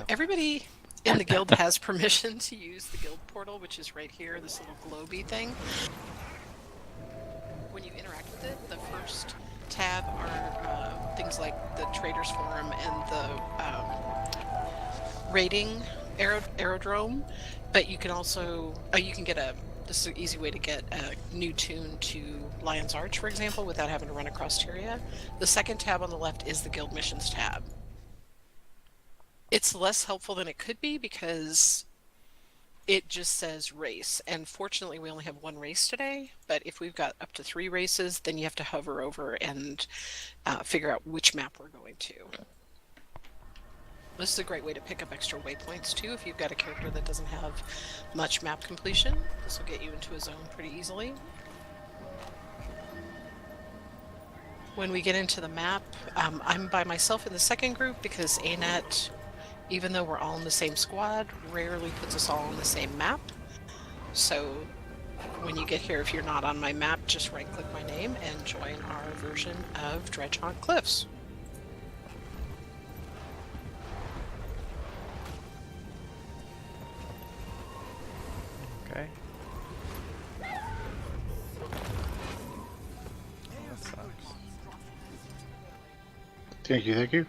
Everybody in the guild has permission to use the guild portal, which is right here, this little globy thing. When you interact with it, the first tab are things like the Traders Forum and the raiding aerodrome, but you can also you can get this is an easy way to get a new tune to Lion's Arch, for example, without having to run across Tyria. The second tab on the left is the guild missions tab. It's less helpful than it could be because it just says race, and fortunately we only have one race today, but if we've got up to 3 races, then you have to hover over and figure out which map we're going to. This is a great way to pick up extra waypoints too if you've got a character that doesn't have much map completion. This will get you into a zone pretty easily. When we get into the map, I'm by myself in the second group because ANET, even though we're all in the same squad, rarely puts us all on the same map. So when you get here, if you're not on my map, just right-click my name and join our version of Dredgehaunt Cliffs. Okay. That sucks. Thank you, thank you.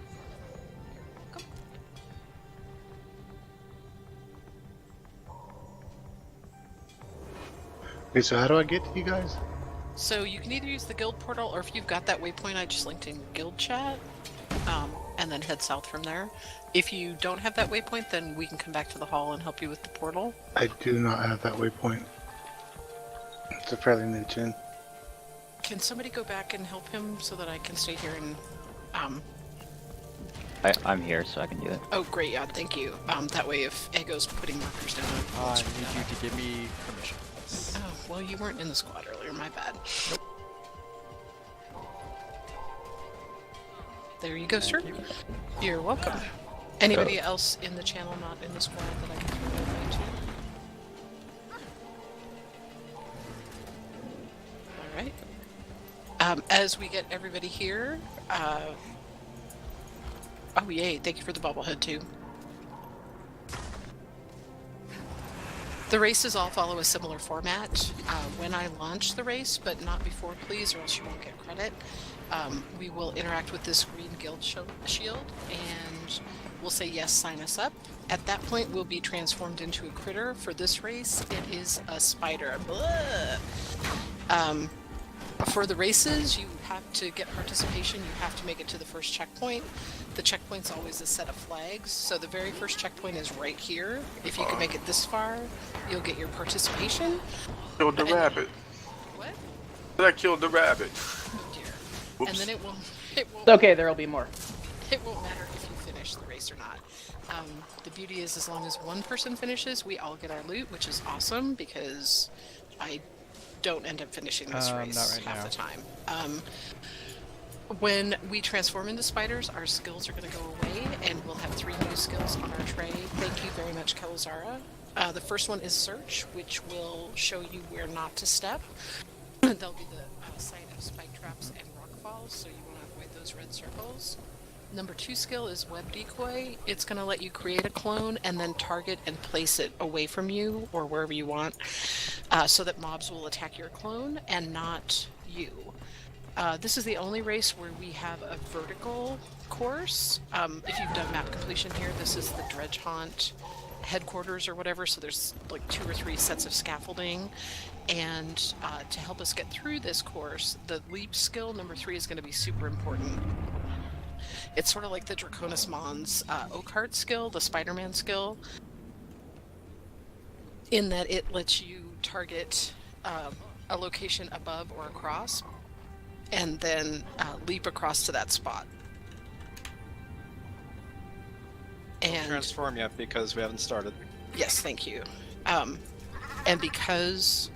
Okay, so how do I get to you guys? So you can either use the guild portal, or if you've got that waypoint I just linked in guild chat, and then head south from there. If you don't have that waypoint, then we can come back to the hall and help you with the portal. I do not have that waypoint. It's a fairly new tune. Can somebody go back and help him so that I can stay here and I'm here, so I can do it. Oh, great, yeah, thank you. That way if Ego's putting markers down... I need you to give me permission. Oh, well, you weren't in the squad earlier, my bad. Nope. There you go, sir. You're welcome. Anybody else in the channel not in the squad that I can throw over to? Alright. As we get everybody here, oh yay, thank you for the bobblehead too. The races all follow a similar format. When I launch the race, but not before please, or else you won't get credit, we will interact with this green guild shield and we'll say yes, sign us up. At that point we'll be transformed into a critter. For this race it is a spider. For the races, you have to get participation, you have to make it to the first checkpoint. The checkpoint's always a set of flags, so the very first checkpoint is right here. If you can make it this far, you'll get your participation. Killed the rabbit. What? I killed the rabbit. Oh dear. Whoops. And then it won't It's okay, there'll be more. it won't matter if you finish the race or not. The beauty is as long as one person finishes, we all get our loot, which is awesome because I don't end up finishing this race not right half now. the time. When we transform into spiders, our skills are going to go away, and we'll have 3 new skills on our tray. Thank you very much, Kelazara. The first one is Search, which will show you where not to step. There'll be the site of spike traps and rock falls, so you want to avoid those red circles. Number 2 skill is Web Decoy. It's going to let you create a clone and then target and place it away from you or wherever you want so that mobs will attack your clone and not you. This is the only race where we have a vertical course. If you've done map completion here, this is the Dredgehaunt headquarters or whatever, so there's like 2 or 3 sets of scaffolding. And to help us get through this course, the leap skill, number 3, is going to be super important. It's sort of like the Draconis Mons Oakheart skill, the Spider-Man skill, in that it lets you target a location above or across, and then leap across to that spot. And transform yet because we haven't started. yes, thank you. And because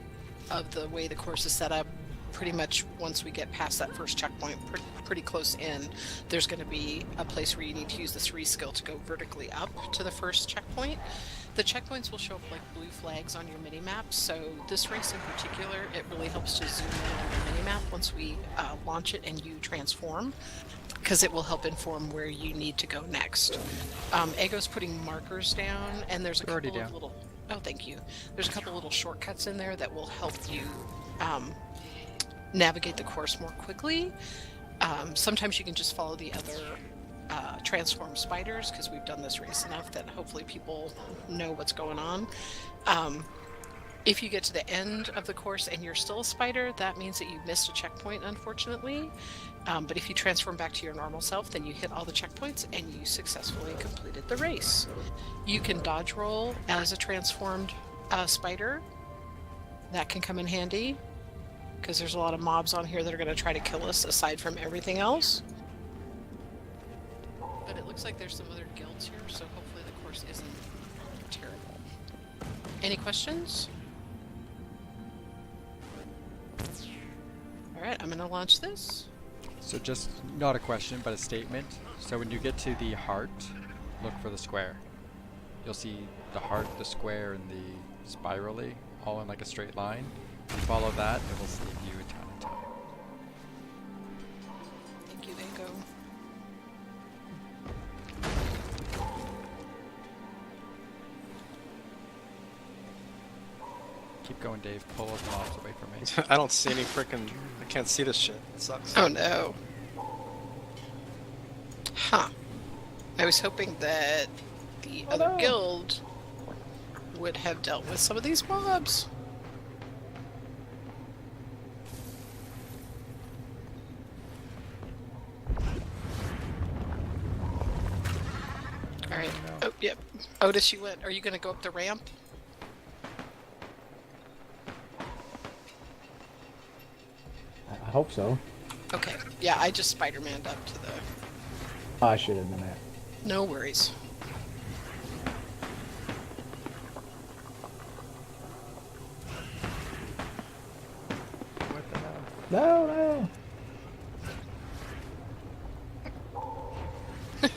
of the way the course is set up, pretty much once we get past that first checkpoint, pretty close in, there's going to be a place where you need to use the 3 skill to go vertically up to the first checkpoint. The checkpoints will show up like blue flags on your mini-map, so this race in particular, it really helps to zoom in on the mini-map once we launch it and you transform. because it will help inform where you need to go next. Ego's putting markers down, and there's a They're already couple of down. little. Oh, thank you. There's a couple little shortcuts in there that will help you navigate the course more quickly. Sometimes you can just follow the other transform spiders, because we've done this race enough that hopefully people know what's going on. If you get to the end of the course and you're still a spider, that means that you missed a checkpoint, unfortunately. But if you transform back to your normal self, then you hit all the checkpoints and you successfully completed the race. You can dodge roll as a transformed spider. That can come in handy, because there's a lot of mobs on here that are going to try to kill us aside from everything else. But it looks like there's some other guilds here, so hopefully the course isn't terrible. Any questions? Alright, I'm going to launch this. So just not a question, but a statement. So when you get to the heart, look for the square. You'll see the heart, the square, and the spirally all in like a straight line. If you follow that, it will save you a ton of time. Thank you, Ego. Keep going, Dave. Pull those mobs away from me. I don't see any freaking. I can't see this shit. It sucks. Oh no. Huh. I was hoping that the other guild would have dealt with some of these mobs. Alright. Oh, yep. Otis, you went. Are you going to go up the ramp? I hope so. Okay. Yeah, I just Spider-Maned up to the... Oh, I should have done that. No worries. What the hell? No, no.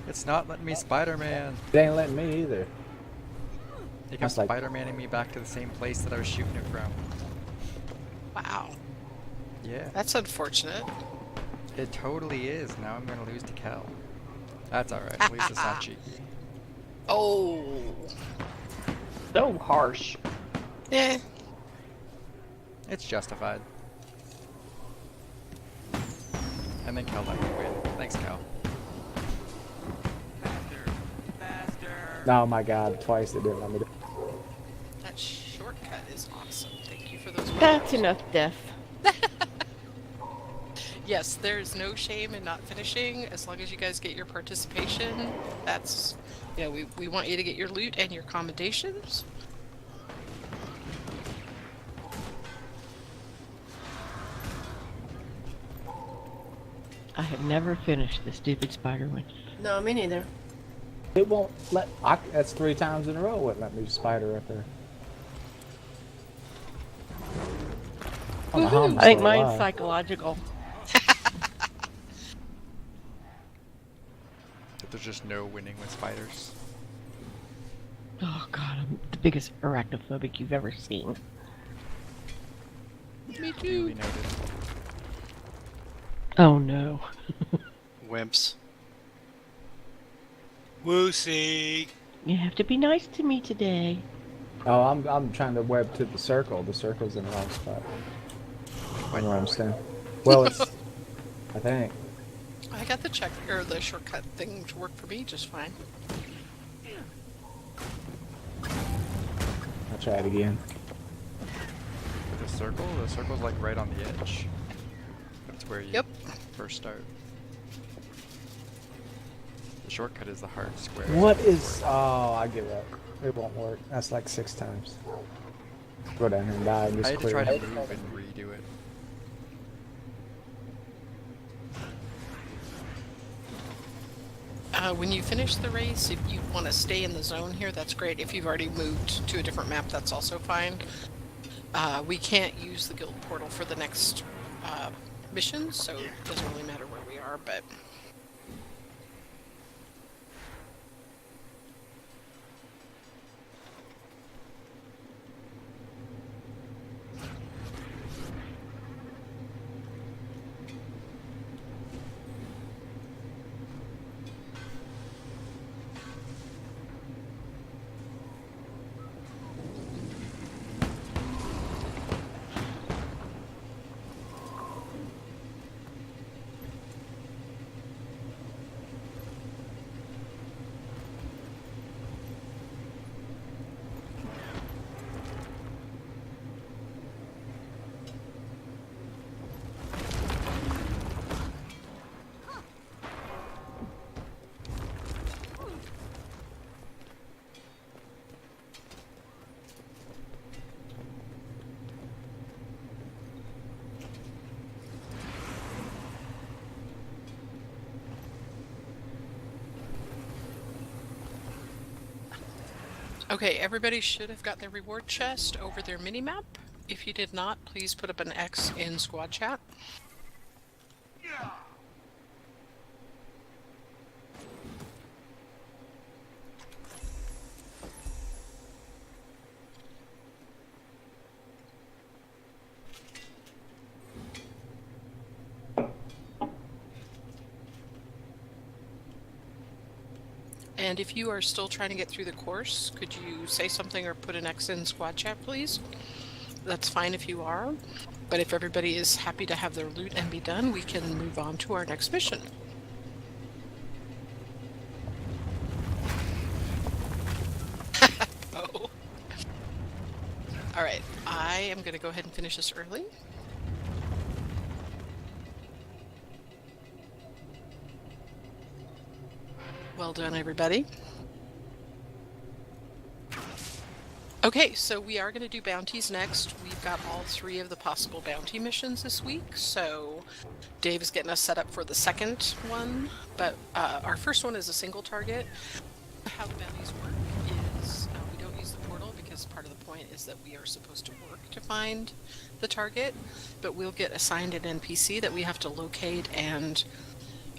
It's not letting me Spider-Man. It ain't letting me either. It kept That's like- Spider-Maning me back to the same place that I was shooting it from. Wow. Yeah. That's unfortunate. It totally is. Now I'm gonna lose to Kel. That's alright. At least it's not cheeky. Oh. So harsh. Eh. It's justified. And then Kel let me win. Thanks, Kel. Oh my god, twice it didn't let me do. That shortcut is awesome. Thank you for those. That's words. enough death. Yes, there's no shame in not finishing as long as you guys get your participation. That's, you know, we want you to get your loot and your commendations. I have never finished the stupid spider one. No, me neither. It won't let. That's 3 times in a row. It wouldn't let me spider up there. I don't know how I'm I think still mine's alive. psychological. But there's just no winning with spiders. Oh god, I'm the biggest arachnophobic you've ever seen. Me Duly too. noted. Oh no. Wimps. Woosy. You have to be nice to me today. Oh, I'm trying to web to the circle. The circle's in the wrong spot. I don't understand. Well, it's. I think. I got the check or the shortcut thing to work for me just fine. I'll try it again. With the circle's like right on the edge. That's where you Yep. first start. The shortcut is the hard square. What is? Oh, I give up. It won't work. That's like 6 times. Go down here and die and I just had to clear try it. to move and redo it. When you finish the race, if you want to stay in the zone here, that's great. If you've already moved to a different map, that's also fine. We can't use the guild portal for the next mission, so it doesn't really matter where we are, but... Okay, everybody should have got their reward chest over their mini-map. If you did not, please put up an X in squad chat. And if you are still trying to get through the course, could you say something or put an X in squad chat, please? That's fine if you are. But if everybody is happy to have their loot and be done, we can move on to our next mission. Oh. Alright, I am going to go ahead and finish this early. Well done, everybody. Okay, so we are going to do bounties next. We've got all 3 of the possible bounty missions this week, so Dave is getting us set up for the second one, but our first one is a single target. How the bounties work is we don't use the portal because part of the point is that we are supposed to work to find the target, but we'll get assigned an NPC that we have to locate and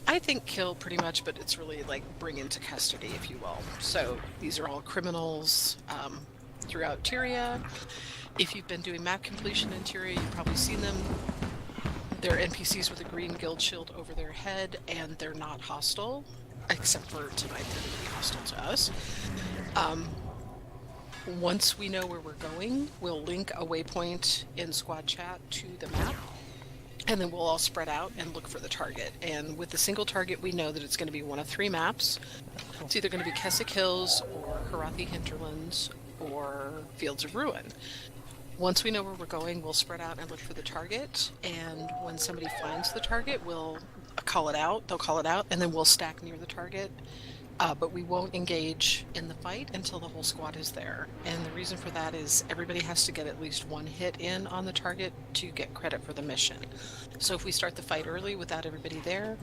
I think kill pretty much, but it's really like bring into custody, if you will. So these are all criminals throughout Tyria. If you've been doing map completion in Tyria, you've probably seen them. They're NPCs with a green guild shield over their head, and they're not hostile, except for tonight they're going to be hostile to us. Once we know where we're going, we'll link a waypoint in squad chat to the map. And then we'll all spread out and look for the target. And with the single target, we know that it's going to be one of 3 maps. It's either going to be Keswick Hills, or Harathi Hinterlands, or Fields of Ruin. Once we know where we're going, we'll spread out and look for the target. And when somebody finds the target, we'll call it out. They'll call it out, and then we'll stack near the target. But we won't engage in the fight until the whole squad is there. And the reason for that is everybody has to get at least 1 hit in on the target to get credit for the mission. So if we start the fight early without everybody there,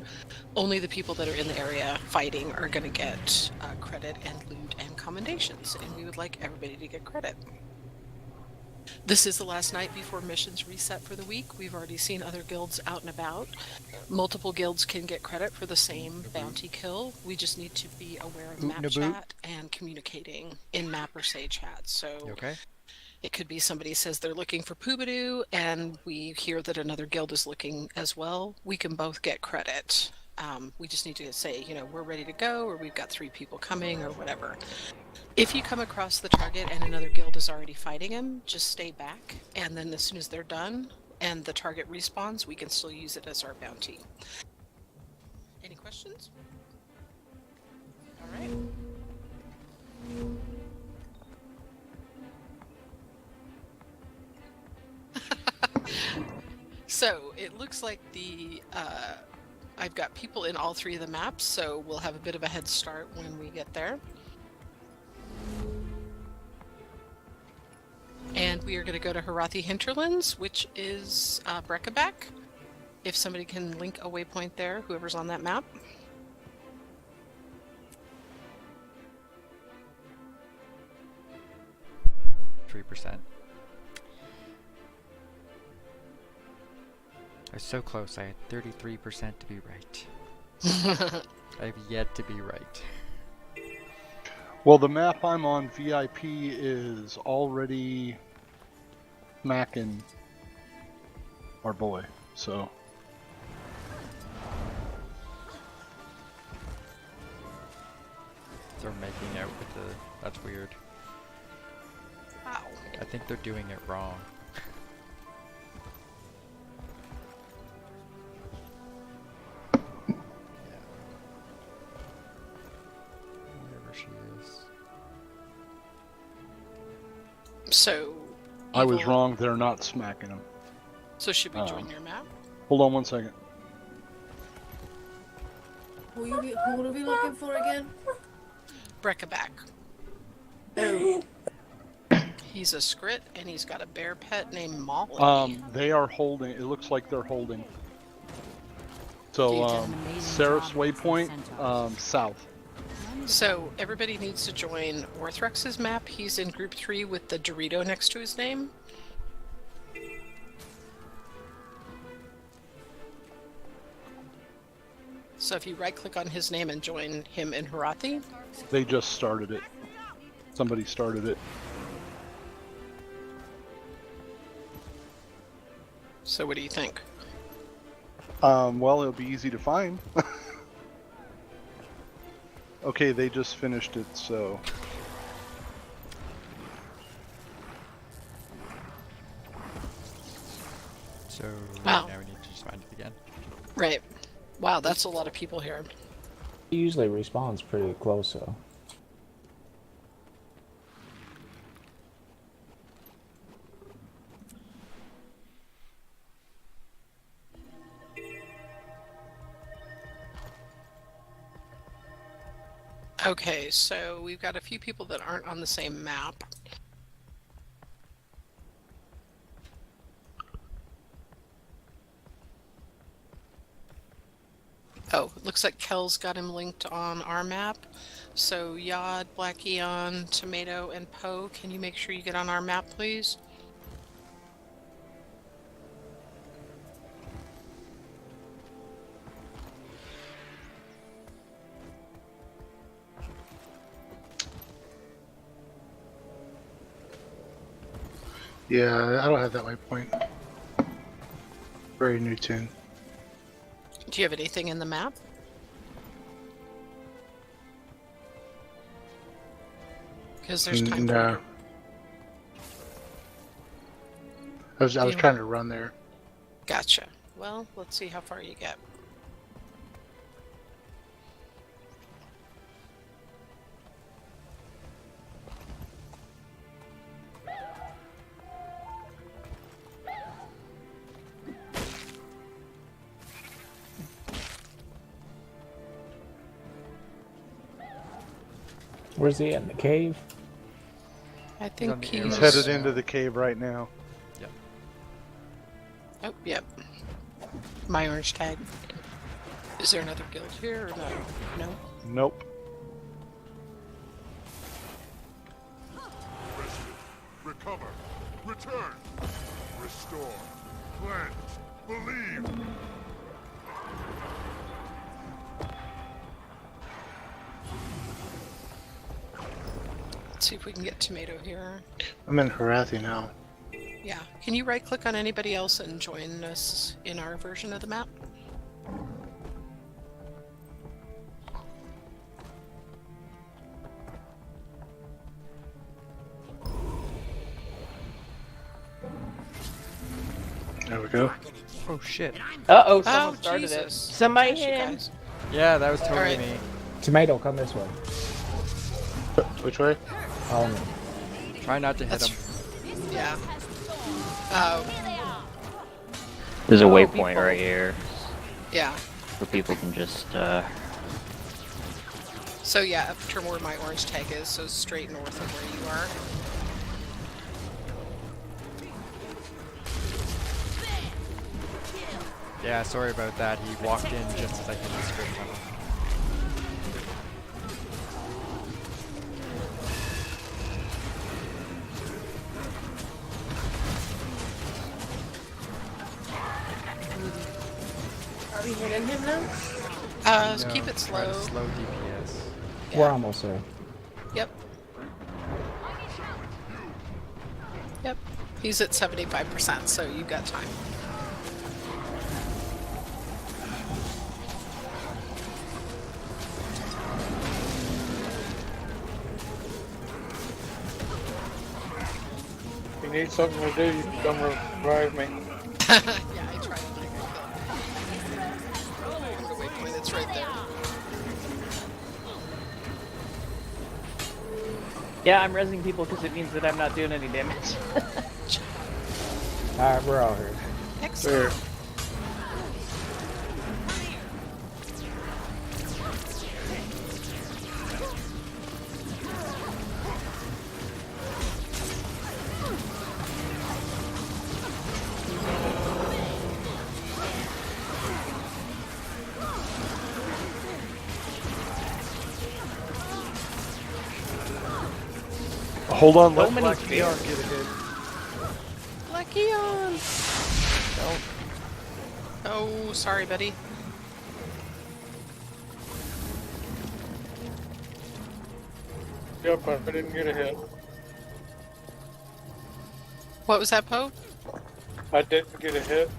only the people that are in the area fighting are going to get credit and loot and commendations. And we would like everybody to get credit. This is the last night before missions reset for the week. We've already seen other guilds out and about. Multiple guilds can get credit for the same bounty kill. We just need to be aware of map chat and communicating in map or say chat. So Okay. it could be somebody says they're looking for Poobadoo and we hear that another guild is looking as well. We can both get credit. We just need to say, you know, we're ready to go, or we've got 3 people coming, or whatever. If you come across the target and another guild is already fighting him, just stay back, and then as soon as they're done and the target respawns, we can still use it as our bounty. Any questions? All right. So it looks like I've got people in all 3 of the maps, so we'll have a bit of a head start when we get there. And we are going to go to Harathi Hinterlands, which is Breckaback. If somebody can link a waypoint there, whoever's on that map. %. I was so close. I had 33% to be right. I've yet to be right. Well, the map I'm on, VIP, is already macking our boy, so. They're making out with the... That's weird. Wow. I think they're doing it wrong. Wherever she is. So... I was evil- wrong, they're not smacking him. So should we join your map? Hold on 1 second. Who are we looking for again? Breckaback. He's a scrit, and he's got a bear pet named Molly. They are holding, it looks like they're holding. So, You did Sarah's waypoint, south. So everybody needs to join Orthrex's map. He's in group 3 with the Dorito next to his name. So if you right-click on his name and join him in Harathi, They just started it. Somebody started it. so what do you think? Well, it'll be easy to find. Okay, they just finished it, so... So Wow. now we need to just find it again. Right. Wow, that's a lot of people here. He usually respawns pretty close, though. Okay, so we've got a few people that aren't on the same map. Oh, it looks like Kel's got him linked on our map. So Yod, Black Eon, Tomato, and Poe, can you make sure you get on our map, please? Yeah, I don't have that waypoint. Very new tune. Do you have anything in the map? Because there's time for No. you. I was Yeah. trying to run there. Gotcha. Well, let's see how far you get. Where's he at? In the cave? I on think the he's... He's arrows. headed into the cave right now. Oh, yep. My orange tag. Is there another guild here or no? No? Nope. Recover. Return. Restore. Cleanse. Believe. Let's see if we can get Tomato here. I'm in Harathi now. Yeah. Can you right click on anybody else and join us in our version of the map? There we go. Oh shit. Uh-oh, someone Oh, started Jesus. it. Somebody Gosh, you hit him. guys. Yeah, that was totally Alright. me. Tomato, come this way. Which way? Follow me. Try not to hit That's... him. Yeah. There's a Oh, waypoint people. right here, Yeah. where people can just, So yeah, up to where my orange tag is, so straight north of where you are. Yeah, sorry about that. He walked in just as I hit the script tunnel. Are we hitting him now? Just keep it try to slow. slow DPS. We're almost there. Yep. Yep. He's at 75%, so you've got time. If you need something to do, you can come revive me. Yeah, I tried and I got killed. The waypoint, it's right there. Yeah, I'm resing people because it means that I'm not doing any damage. Alright, we're out here. Excellent. Hold on, So let many Black spears. Neon get a hit. Lucky on. Oh, sorry, buddy. Yep, I didn't get a hit. What was that, Poe? I didn't get a hit.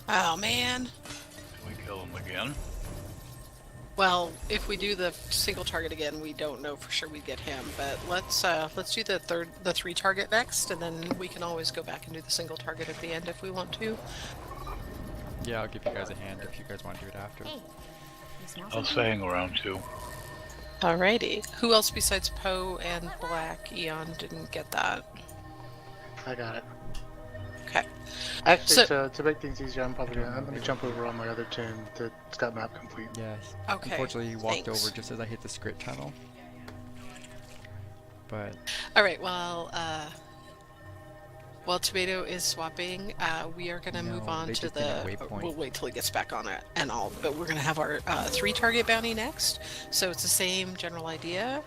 Oh man. Can we kill him again? Well, if we do the single target again, we don't know for sure we get him. But let's do the 3 target next, and then we can always go back and do the single target at the end if we want to. Yeah, I'll give you guys a hand if you guys want to do it after. I was saying around 2. Alrighty. Who else besides Poe and Black Eon didn't get that? I got it. Okay. Actually, So- to make things easier, I'm probably gonna let me jump over on my other tune that's got map complete. Yes. Okay, Unfortunately, he walked thanks. over just as I hit the script tunnel. But Alright, while Tomato is swapping, we are gonna move No, on they to just did a waypoint. we'll wait till he gets back on it and all, but we're gonna have our 3 target bounty next. So it's the same general idea,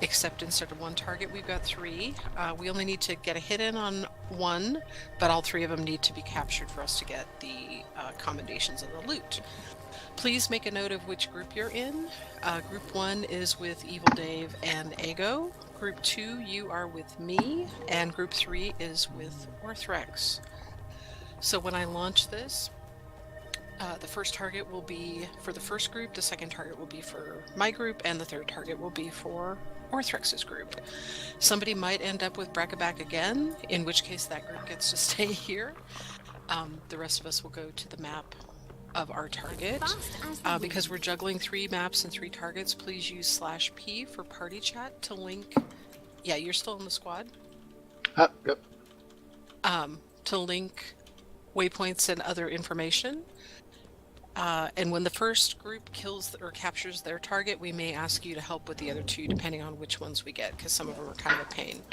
except instead of 1 target, we've got 3. We only need to get a hit in on 1, but all 3 of them need to be captured for us to get the commendations of the loot. Please make a note of which group you're in. Group 1 is with Evil Dave and Ego. Group 2, you are with me. And Group 3 is with Orthrex. So when I launch this, the first target will be for the first group, the second target will be for my group, and the third target will be for Orthrex's group. Somebody might end up with Brackaback again, in which case that group gets to stay here. The rest of us will go to the map of our target. Because we're juggling 3 maps and 3 targets, please use /P for party chat to link. Yeah, you're still in the squad. Yep. To link waypoints and other information. And when the first group kills or captures their target, we may ask you to help with the other 2, depending on which ones we get, because some of them are kind of a pain.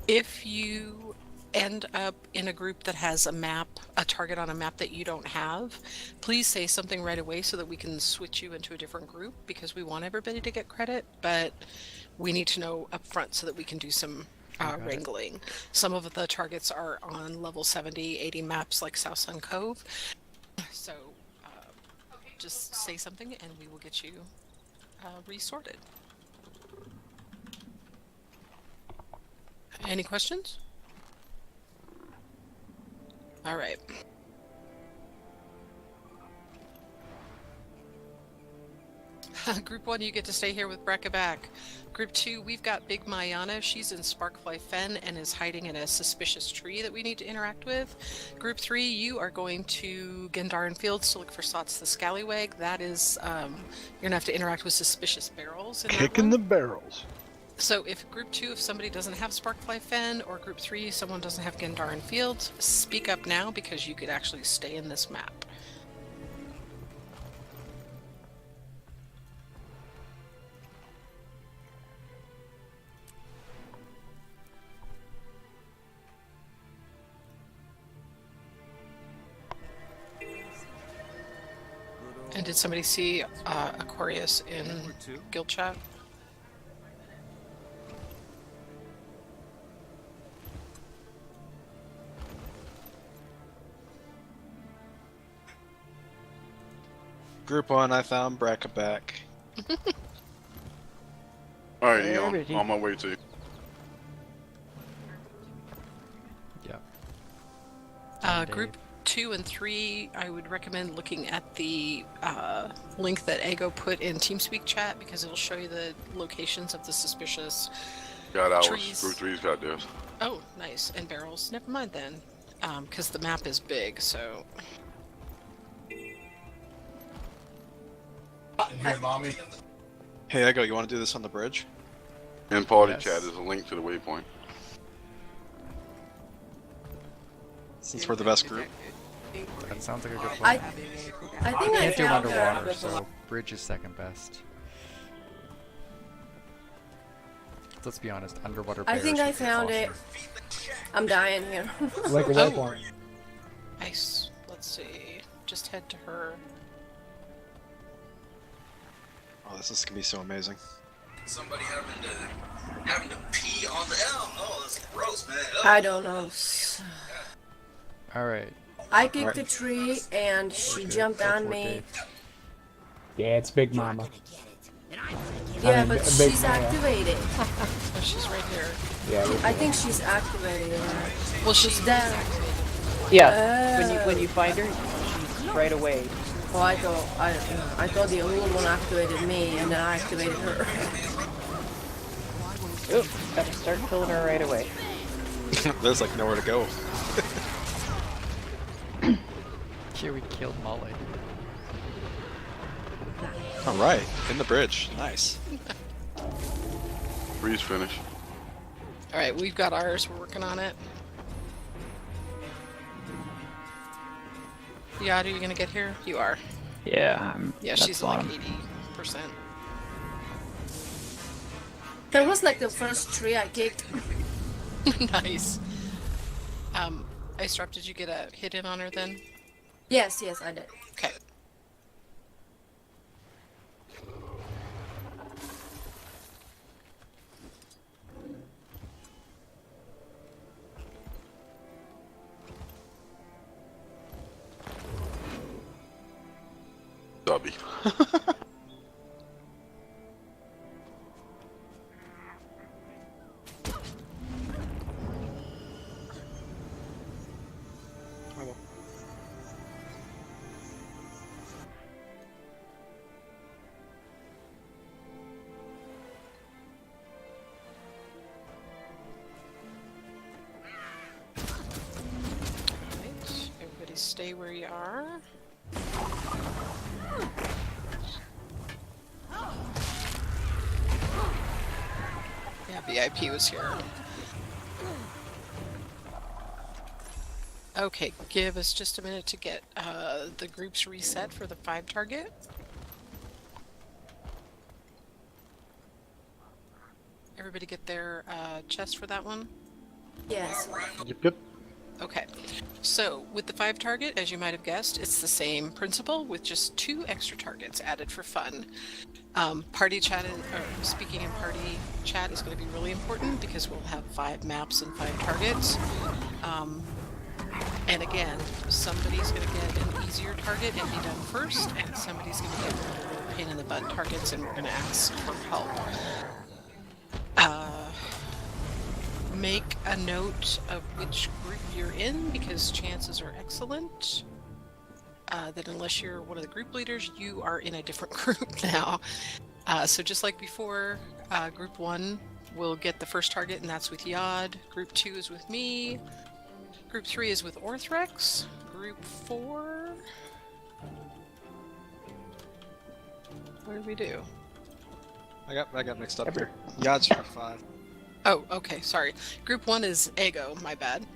If you end up in a group that has a target on a map that you don't have, please say something right away so that we can switch you into a different group, because we want everybody to get credit, but we need to know up front so that we can do some wrangling. Some of the targets are on level 70, 80 maps like South Sun Cove. So just say something and we will get you resorted. Any questions? All right. Group 1, you get to stay here with Brackaback. Group 2, we've got Big Mayana. She's in Sparkfly Fen and is hiding in a suspicious tree that we need to interact with. Group 3, you are going to Gendaran Fields to look for Sots the Scallywag. That is, you're gonna have to interact with suspicious barrels. Kicking the barrels. So if Group 2, if somebody doesn't have Sparkfly Fen, or Group 3, someone doesn't have Gendaran Fields, speak up now because you could actually stay in this map. And did somebody see Aquarius in guild chat? Group 1, I found Brackaback. Alright, There Eon, it is. on my way to you. Yeah. Group 2 and 3, I would recommend looking at the link that Ego put in TeamSpeak chat, because it'll show you the locations of the suspicious Got ours. trees. Group 3's got theirs. Oh, nice. And barrels. Never mind then, because the map is big, so... Here, mommy. Hey, Ego, you want to do this on the bridge? In party Yes. chat is a link to the waypoint. Since we're the best group. That sounds like a good I plan. I think I Can't do found underwater, so bridge is second best. Let's be honest, underwater I bears think I would be found it. awesome. I'm dying here. Like a waypoint. Nice. Let's see. Just head to her. Oh, this is gonna be so amazing. Somebody having to pee on the L. Oh, that's gross, man. I don't know. All right. I kicked a tree and she jumped on me. Yeah, it's Big Mama. Yeah, I mean, but Big she's Maya. activated. Oh, she's right here. Yeah. I think she's activated. Well, she's down. Yeah. When you find her, she's right away. Well, I thought the old one activated me, and then I activated her. Oop, gotta start killing her right away. There's like nowhere to go. Here we killed Molly. All right, in the bridge. Nice. Breeze finish. All right, we've got ours. We're working on it. Yada, are you gonna get here? You are. Yeah, Yeah, that's she's like bottom. 80%. That was like the first tree I kicked. Nice. Ice Drop, did you get a hit in on her then? Yes, I did. Okay. Dubby. Alright, everybody stay where you are. Yeah, VIP was here. Okay, give us just a minute to get the groups reset for the 5 target. Everybody get their chest for that one? Yes. Yep. Okay, so with the 5 target, as you might have guessed, it's the same principle with just 2 extra targets added for fun. Party chat, or speaking in party chat, is going to be really important because we'll have 5 maps and 5 targets. And again, somebody's going to get an easier target and be done first, and somebody's going to get one of the real pain in the butt targets, and we're going to ask for help. Make a note of which group you're in, because chances are excellent that unless you're one of the group leaders, you are in a different group now. So just like before, group 1 will get the first target, and that's with Yod. Group 2 is with me. Group 3 is with Orthrex. Group 4... What did we do? I got mixed up here. Yod's for 5. Oh, okay, sorry. Group 1 is Ego, my bad.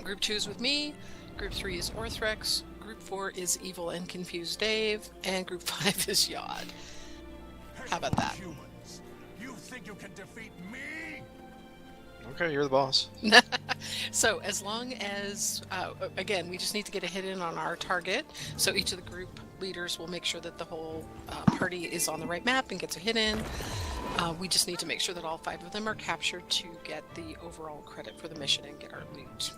Group 2 is with me. Group 3 is Orthrex. Group 4 is Evil and Confused Dave. And Group 5 is Yod. How about that? You think you can defeat me? Okay, you're the boss. So as long as, again, we just need to get a hit in on our target. So each of the group leaders will make sure that the whole party is on the right map and gets a hit in. We just need to make sure that all 5 of them are captured to get the overall credit for the mission and get our loot.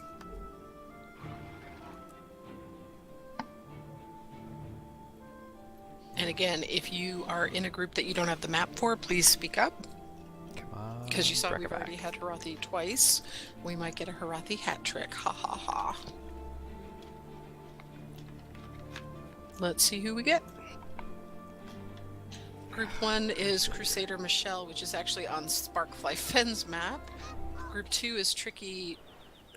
And again, if you are in a group that you don't have the map for, please speak up. Come on. Because you saw we've Breckerback. already had Harathi twice. We might get a Harathi hat trick. Ha ha ha. Let's see who we get. Group 1 is Crusader Michelle, which is actually on Sparkfly Fenn's map. Group 2 is Trixie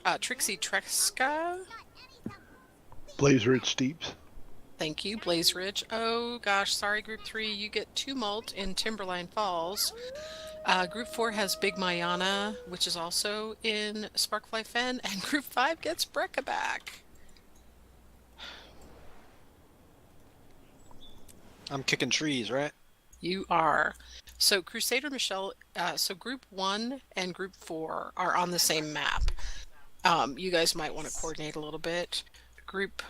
Treska. Blaze Ridge Steeps. Thank you, Blaze Ridge. Oh gosh, sorry, Group 3, you get Tumult in Timberline Falls. Group 4 has Big Mayana, which is also in Sparkfly Fen, and Group 5 gets Breckerback. I'm kicking trees, right? You are. So Crusader Michelle, so Group 1 and Group 4 are on the same map. You guys might want to coordinate a little bit. Group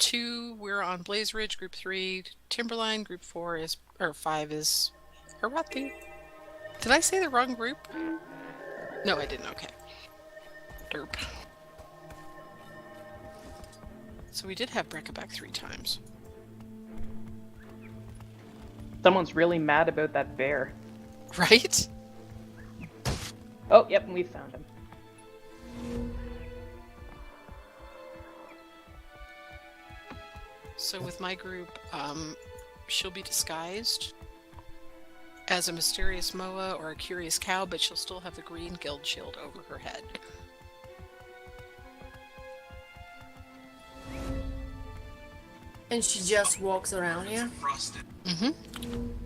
2, we're on Blaze Ridge. Group 3, Timberline. Group 4 is, or 5 is Harathi. Did I say the wrong group? No, I didn't. Okay. Derp. So we did have Brekka back 3 times. Someone's really mad about that bear. Right? Oh, yep, we found him. So with my group, she'll be disguised as a mysterious moa or a curious cow, but she'll still have the green guild shield over her head. And she just walks around here? Mm-hmm.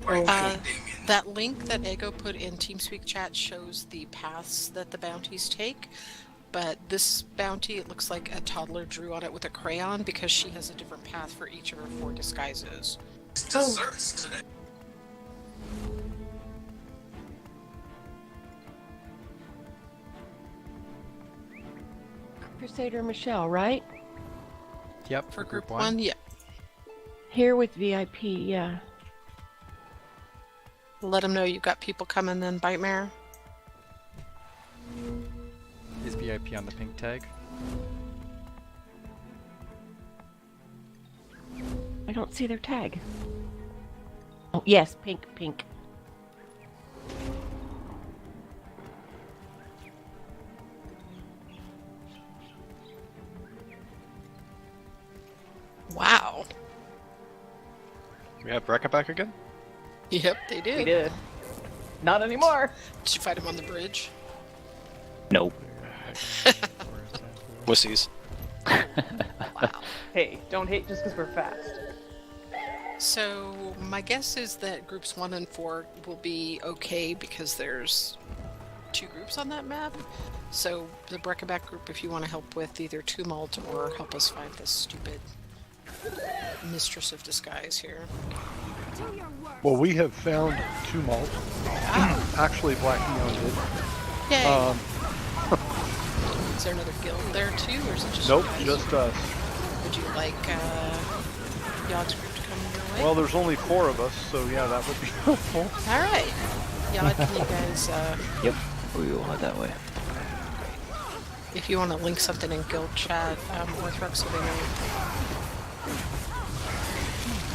Okay. That link that Ego put in TeamSpeak chat shows the paths that the bounties take, but this bounty, it looks like a toddler drew on it with a crayon because she has a different path for each of her 4 disguises. Desserts today. Crusader Michelle, right? Yep, For group 1, yeah. Here with VIP, yeah. Let them know you've got people coming then, Bite Is VIP on the pink tag? I don't see their tag. Oh, yes, pink, pink. Wow. We have Brekka back again? Yep, they did. We did. Not anymore. Did you fight him on the bridge? Nope. Wussies. Wow. Hey, don't hate just because we're fast. So my guess is that groups 1 and 4 will be okay because there's 2 groups on that map. So the Breckenback group, if you want to help with either Tumult or help us find this stupid Mistress of Disguise here. Well, we have found Tumult. Actually, Black Neon did. Yay! Is there another guild there too, or is it just Nope, you guys? just us. Would you like Yog's group to come your way? Well, there's only 4 of us, so yeah, that would be helpful. All right. Yog, can you guys? Yep, we will head that way. If you want to link something in guild chat, Orthrux, so they know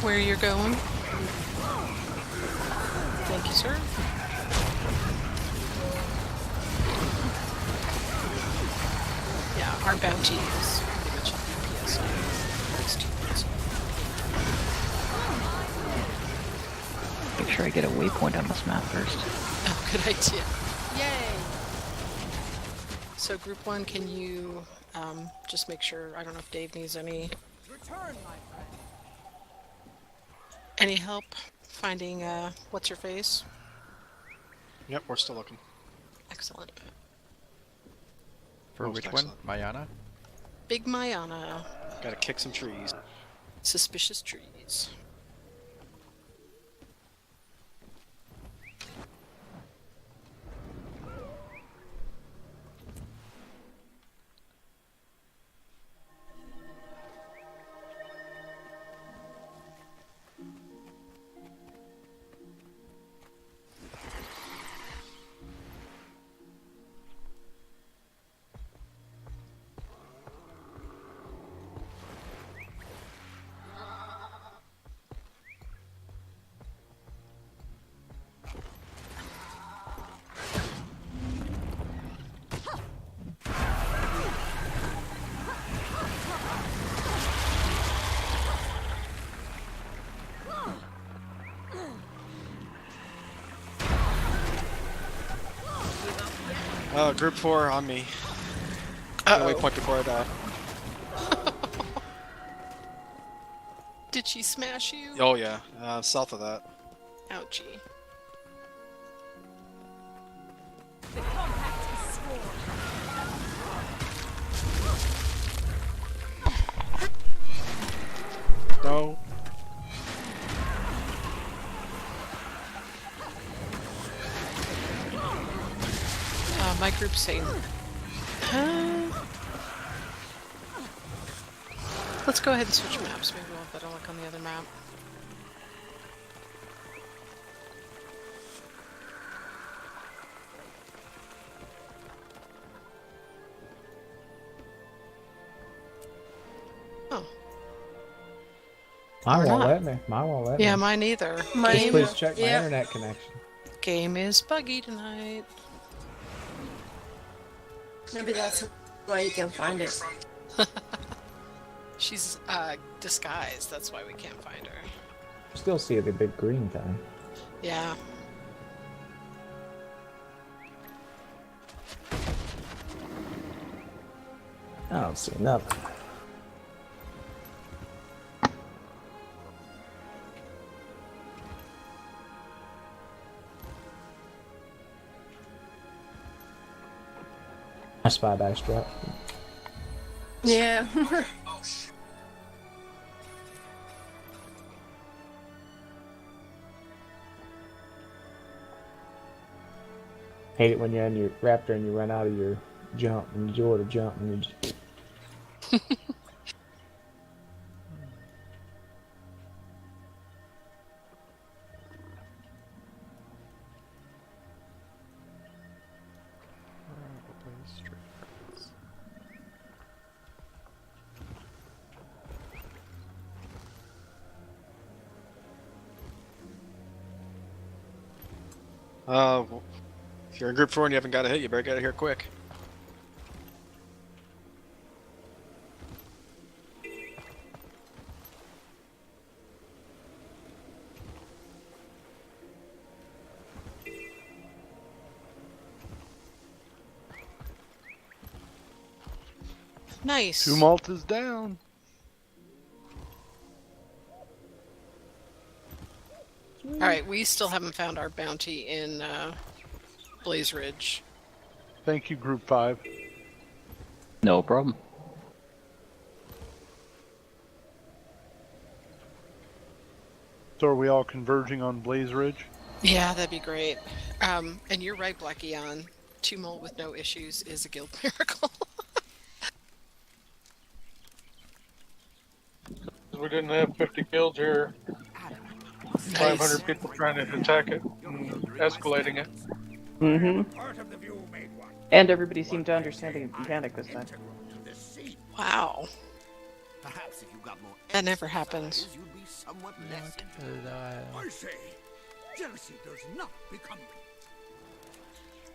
where you're going. Thank you, sir. Yeah, our bounty is pretty much DPS now. It's 2 minutes. Make sure I get a waypoint on this map first. Oh, good idea. Yay! So group 1, can you just make sure, I don't know if Dave needs any help finding what's her face? Yep, we're still looking. Excellent. For Most which excellent. one? Mayana? Big Mayana. Gotta kick some trees. Suspicious trees. Group 4 on me. Uh-oh. Waypoint before I die. Did she smash you? Oh yeah, south of that. Ouchie. No. My group's saying... Let's go ahead and switch maps. Maybe we'll have better luck on the other map. Oh. Mine Or won't not. let me. Mine won't let me. Yeah, mine either. Just Mine please check my Yep. internet connection. Game is buggy tonight. Maybe that's why you can find it. She's disguised. That's why we can't find her. Still see the big green thing. Yeah. I don't see nothing. My spy bash drop. Yeah. Hate it when you're in your raptor and you run out of your jump and you do to jump and you just... If you're in group 4 and you haven't got a hit, you better get it here quick. Nice. 2 malt is down. All right, we still haven't found our bounty in Blaze Ridge. Thank you, Group 5. No problem. So are we all converging on Blaze Ridge? Yeah, that'd be great. And you're right, Black Eon. 2 mult with no issues is a guild miracle. We didn't have 50 kills here. 500 people trying to attack it and escalating it. Mm-hmm. And everybody seemed to understand the mechanic this time. Wow. That never happens.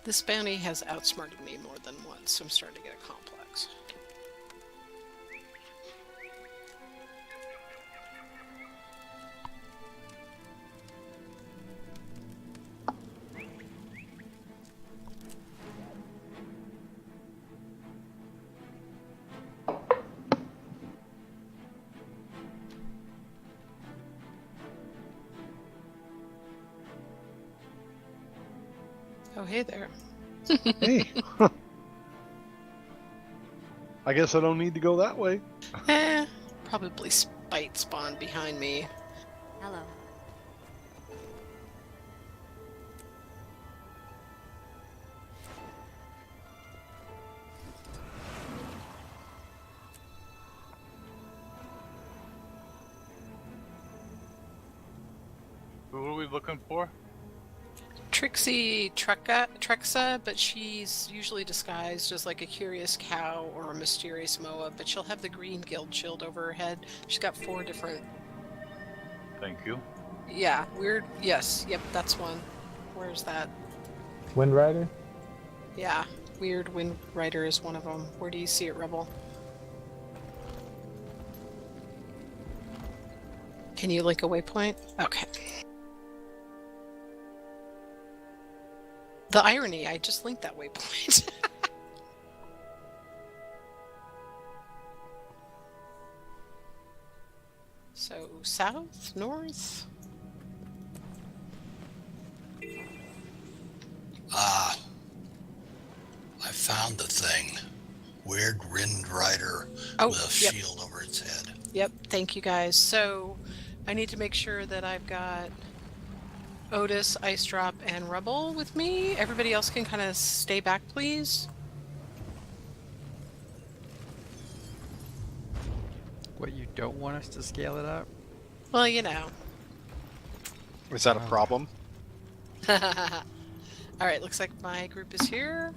This bounty has outsmarted me more than once, so I'm starting to get a complex. Oh, hey there. Hey. I guess I don't need to go that way. Probably Spite spawned behind me. Hello. Who are we looking for? Trixie Trexa, but she's usually disguised as like a curious cow or a mysterious Moa, but she'll have the green guild shield over her head. She's got 4 different... Thank you. Yeah, weird. Yes, yep, that's one. Where's that? Wind Rider? Yeah, weird Wind Rider is one of them. Where do you see it, Rebel? Can you link a waypoint? Okay. The irony, I just linked that waypoint. So, south? North? I found the thing. Weird Wind Rider Oh, with a yep. shield over its head. Yep, thank you guys. So, I need to make sure that I've got Otis, Ice Drop, and Rebel with me. Everybody else can kind of stay back, please. What you don't want us to scale it up? Well, you know. Is that a problem? All right, looks like my group is here.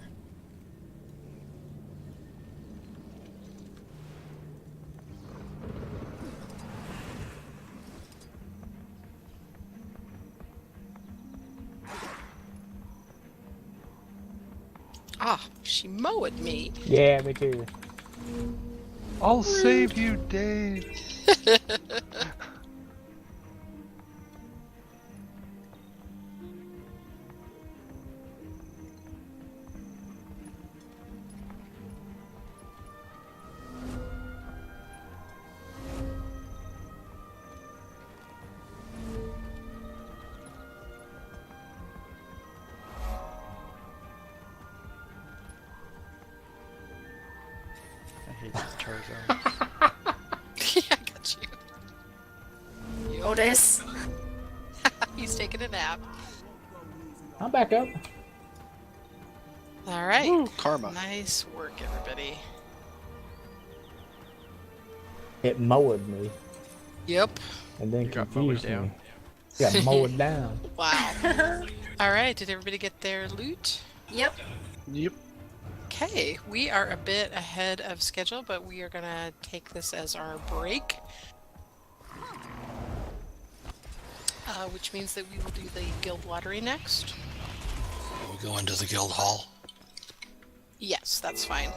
Ah, she mowed me. Yeah, me too. I'll save you, Dave. I hate this Charizard. Yeah, I got you. Otis. He's taking a nap. I'm back up. All right. Woo, karma. Nice work, everybody. It mowed me Yep. and then You got mowed confused me. down. Got mowed down. Wow. All right. Did everybody get their loot? Yep. Yep. Okay. We are a bit ahead of schedule, but we are going to take this as our break. Which means that we will do the guild lottery next. We go into the guild hall. Yes, that's fine.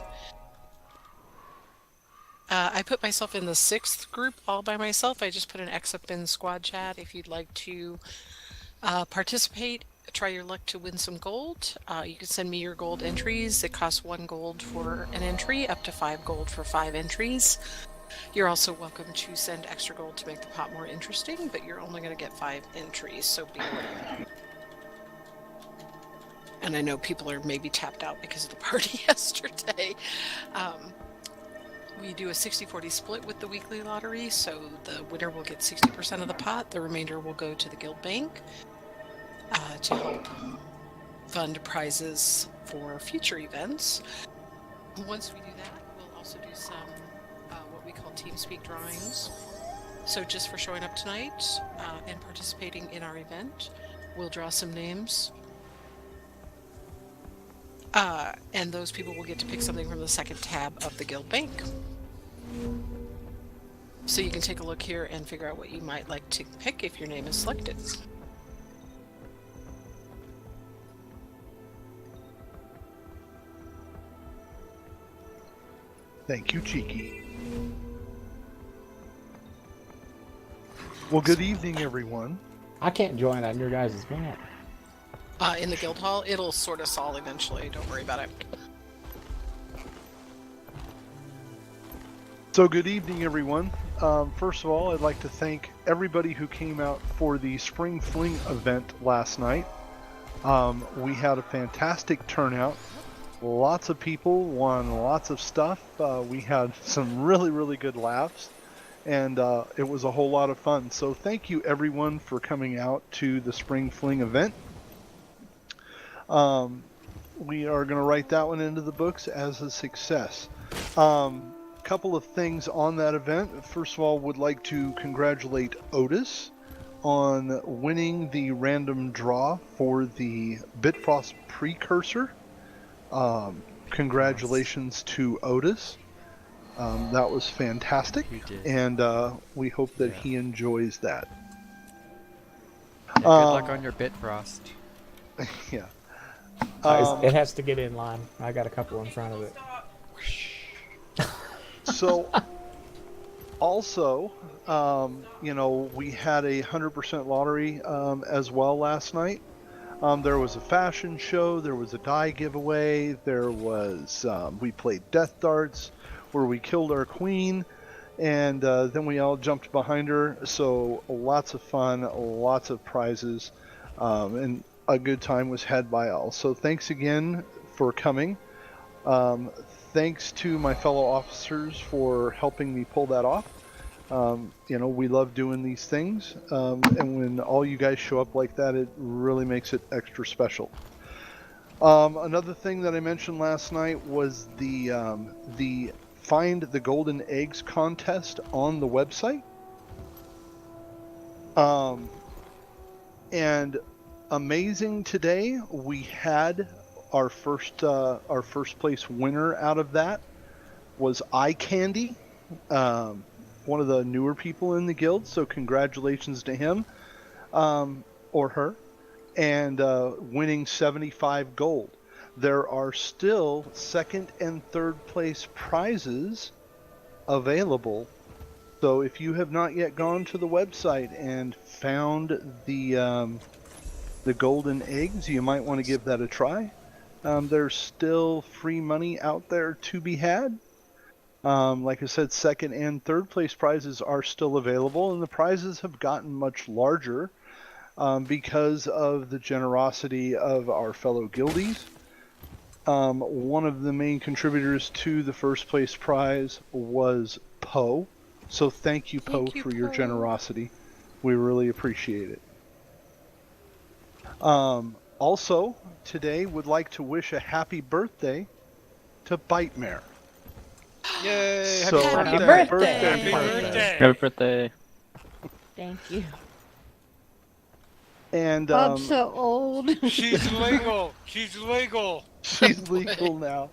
I put myself in the 6th group all by myself. I just put an X up in squad chat if you'd like to participate. Try your luck to win some gold. You can send me your gold entries. It costs 1 gold for an entry, up to 5 gold for 5 entries. You're also welcome to send extra gold to make the pot more interesting, but you're only going to get 5 entries, so be aware. And I know people are maybe tapped out because of the party yesterday. We do a 60-40 split with the weekly lottery, so the winner will get 60% of the pot. The remainder will go to the guild bank to help fund prizes for future events. Once we do that, we'll also do some what we call TeamSpeak drawings. So just for showing up tonight and participating in our event, we'll draw some names. And those people will get to pick something from the second tab of the guild bank. So you can take a look here and figure out what you might like to pick if your name is selected. Thank you, Cheeky. Well, good evening, everyone. I can't join on your guys' map. In the guild hall, it'll sort us all eventually. Don't worry about it. So good evening, everyone. First of all, I'd like to thank everybody who came out for the Spring Fling event last night. We had a fantastic turnout. Lots of people won lots of stuff. We had some really, really good laughs, and it was a whole lot of fun. So thank you, everyone, for coming out to the Spring Fling event. We are going to write that one into the books as a success. Couple of things on that event. First of all, would like to congratulate Otis on winning the random draw for the Bitfrost Precursor. Congratulations to Otis. That was fantastic, and we hope that he enjoys that. Yeah, good luck on your Bitfrost. Yeah. It has to get in line. I got a couple in front of it. So, also, you know, we had a 100% lottery as well last night. There was a fashion show, there was a die giveaway, there was, we played Death Darts, where we killed our queen, and then we all jumped behind her, so lots of fun, lots of prizes, and a good time was had by all. So thanks again for coming. Thanks to my fellow officers for helping me pull that off. You know, we love doing these things, and when all you guys show up like that, it really makes it extra special. Another thing that I mentioned last night was the find the Golden Eggs contest on the website. And amazing today, we had our first place winner out of that was Eye Candy, one of the newer people in the guild. So congratulations to him or her, and winning 75 gold. There are still second and third place prizes available. So if you have not yet gone to the website and found the golden eggs, you might want to give that a try. There's still free money out there to be had. Like I said, second and third place prizes are still available, and the prizes have gotten much larger because of the generosity of our fellow guildies. One of the main contributors to the first place prize was Poe. So thank you, Poe, for your generosity. We really appreciate it. Also, today would like to wish a happy birthday to Bitemare. Yay! So, Happy birthday! birthday! Happy birthday. Thank you. And I'm so old. She's legal. She's legal. she's legal now.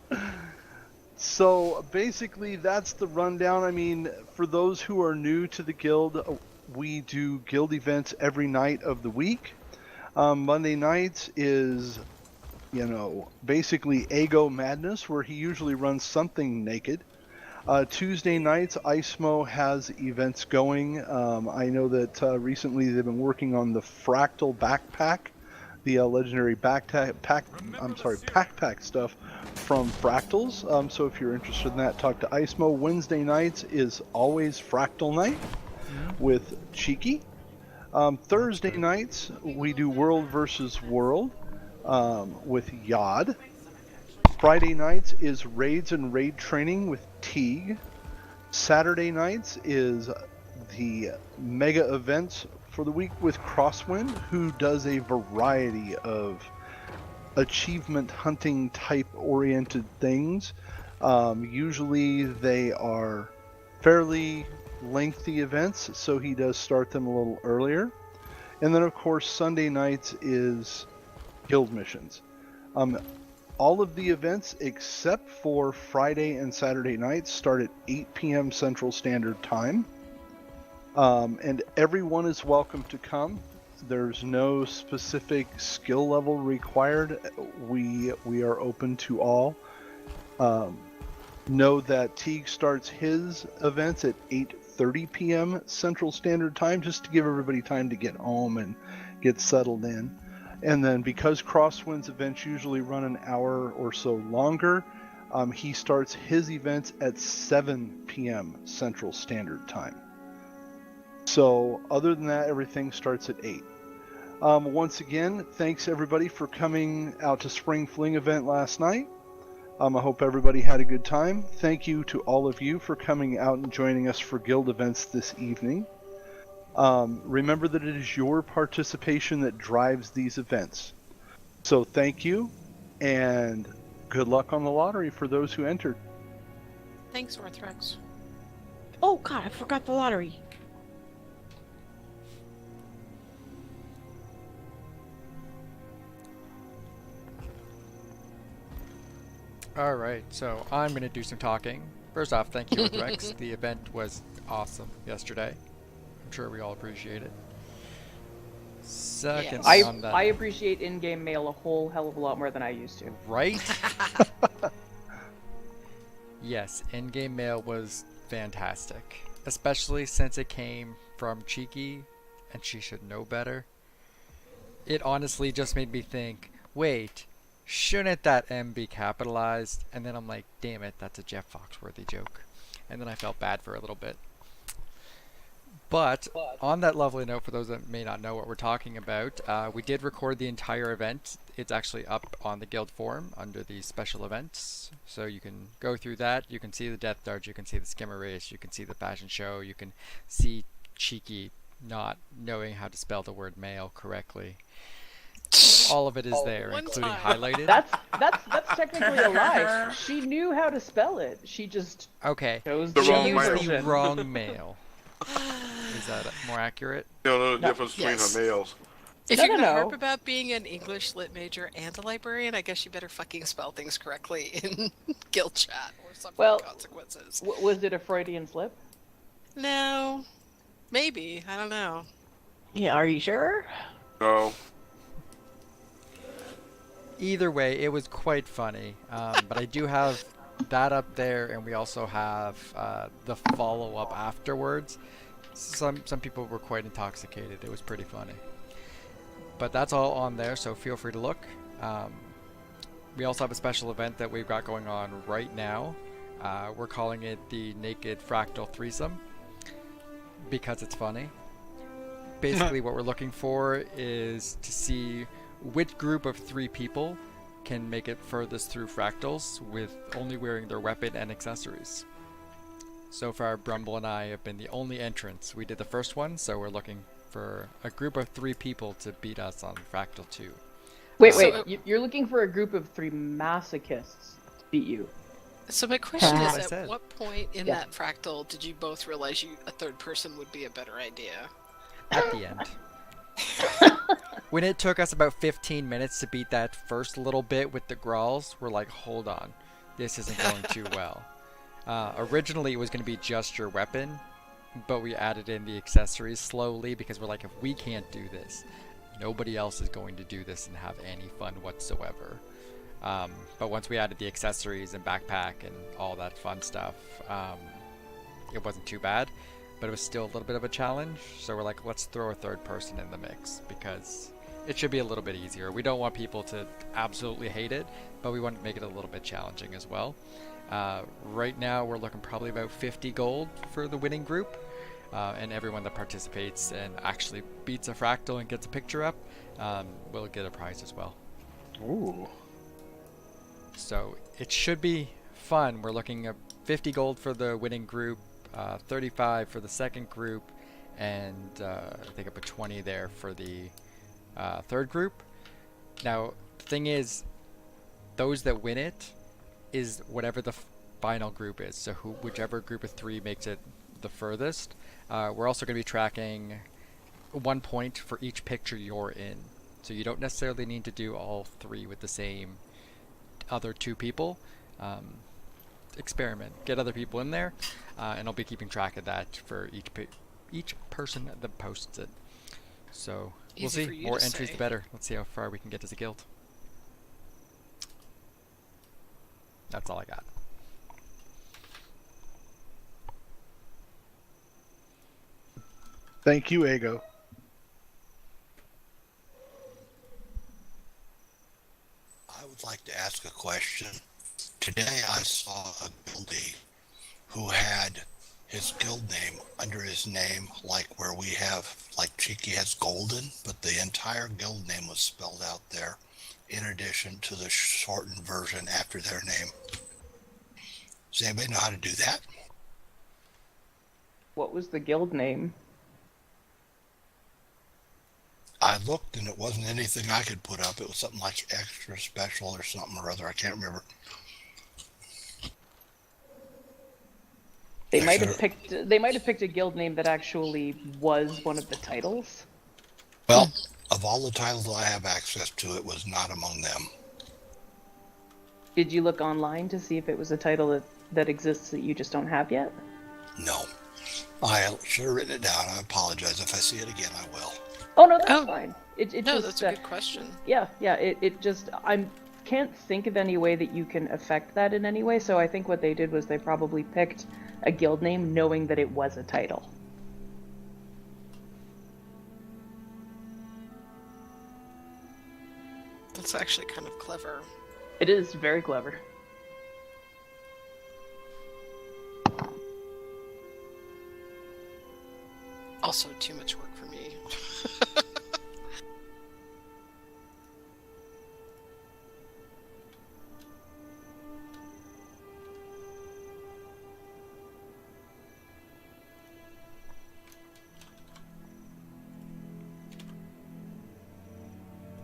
So basically, that's the rundown. I mean, for those who are new to the guild, we do guild events every night of the week. Monday nights is, basically Ego Madness, where he usually runs something naked. Tuesday nights, Icemo has events going. I know that recently they've been working on the Fractal Backpack, the legendary backpack stuff from Fractals. So if you're interested in that, talk to Icemo. Wednesday nights is always Fractal Night with Cheeky. Thursday nights, we do World versus World with Yod. Friday nights is Raids and Raid Training with Teague. Saturday nights is the mega events for the week with Crosswind, who does a variety of achievement hunting type oriented things. Usually they are fairly lengthy events, so he does start them a little earlier. And then of course Sunday nights is guild missions. All of the events except for Friday and Saturday nights start at 8 p.m. Central Standard Time. And everyone is welcome to come. There's no specific skill level required. We are open to all. Know that Teague starts his events at 8:30 p.m. Central Standard Time, just to give everybody time to get home and get settled in. And then because Crosswind's events usually run an hour or so longer, he starts his events at 7 p.m. Central Standard Time. So other than that, everything starts at 8. Once again, thanks everybody for coming out to Spring Fling event last night. I hope everybody had a good time. Thank you to all of you for coming out and joining us for guild events this evening. Remember that it is your participation that drives these events. So thank you, and good luck on the lottery for those who entered. Thanks, Orthrex. Oh god, I forgot the lottery. Alright, so I'm going to do some talking. First off, thank you, Rex. The event was awesome yesterday. I'm sure we all appreciate it. Second, on that, I appreciate in-game mail a whole hell of a lot more than I used to. right? Yes, in-game mail was fantastic. Especially since it came from Cheeky, and she should know better. It honestly just made me think, wait, shouldn't that M be capitalized? And then I'm like, damn it, that's a Jeff Foxworthy joke. And then I felt bad for a little bit. But on that lovely note, for those that may not know what we're talking about, we did record the entire event. It's actually up on the guild forum under the special events. So you can go through that. You can see the Death Dart, you can see the Skimmer Race, you can see the fashion show, you can see Cheeky not knowing how to spell the word male correctly. all of it is there, One including time. highlighted. That's technically a lie. She knew how to spell it. She just Okay. chose The She wrong used mail. the wrong mail. Is that more accurate? You don't know the No. difference between Yes. her mails. If No, you're no, gonna no. harp about being an English lit major and a librarian, I guess you better fucking spell things correctly in guild chat or suffer Well, consequences. Was it a Freudian slip? No, maybe, I don't know. Yeah, are you sure? No. Either way, it was quite funny. But I do have that up there, and we also have the follow-up afterwards. Some people were quite intoxicated. It was pretty funny. But that's all on there, so feel free to look. We also have a special event that we've got going on right now. We're calling it the Naked Fractal Threesome because it's funny. Basically, what we're looking for is to see which group of 3 people can make it furthest through fractals with only wearing their weapon and accessories. So far, Brumble and I have been the only entrants. We did the first one, so we're looking for a group of 3 people to beat us on Fractal 2. Wait, So- you're looking for a group of 3 masochists to beat you. So my question That's what I is, said. at what point in Yeah. that fractal did you both realize a third person would be a better idea? At the end. When it took us about 15 minutes to beat that first little bit with the Growls, we're like, hold on, this isn't going too well. Originally, it was going to be just your weapon, but we added in the accessories slowly because we're like, if we can't do this, nobody else is going to do this and have any fun whatsoever. But once we added the accessories and backpack and all that fun stuff, it wasn't too bad, but it was still a little bit of a challenge. So we're like, let's throw a third person in the mix because it should be a little bit easier. We don't want people to absolutely hate it, but we want to make it a little bit challenging as well. Right now, we're looking probably about 50 gold for the winning group. And everyone that participates and actually beats a fractal and gets a picture up will get a prize as well. Ooh. So it should be fun. We're looking at 50 gold for the winning group, 35 for the second group, and I think I put 20 there for the third group. Now, the thing is, those that win it is whatever the final group is. So whichever group of 3 makes it the furthest. We're also going to be tracking 1 point for each picture you're in. So you don't necessarily need to do all 3 with the same other 2 people. Experiment. Get other people in there, and I'll be keeping track of that for each person that posts it. So we'll Easy for see. you More to entries, say. the better. Let's see how far we can get as a guild. That's all I got. Thank you, Ego. I would like to ask a question. Today I saw a guildie who had his guild name under his name, like where we have, like Cheeky has Golden, but the entire guild name was spelled out there, in addition to the shortened version after their name. Does anybody know how to do that? What was the guild name? I looked and it wasn't anything I could put up. It was something like extra special or something or other. I can't remember. They might have picked a guild name that actually was one of the titles. Well, of all the titles I have access to, it was not among them. Did you look online to see if it was a title that exists that you just don't have yet? No. I should have written it down. I apologize. If I see it again, I will. Oh no, that's fine. It No, just, that's a good question. Yeah. It just can't think of any way that you can affect that in any way. So I think what they did was they probably picked a guild name knowing that it was a title. That's actually kind of clever. It is very clever. Also, too much work for me.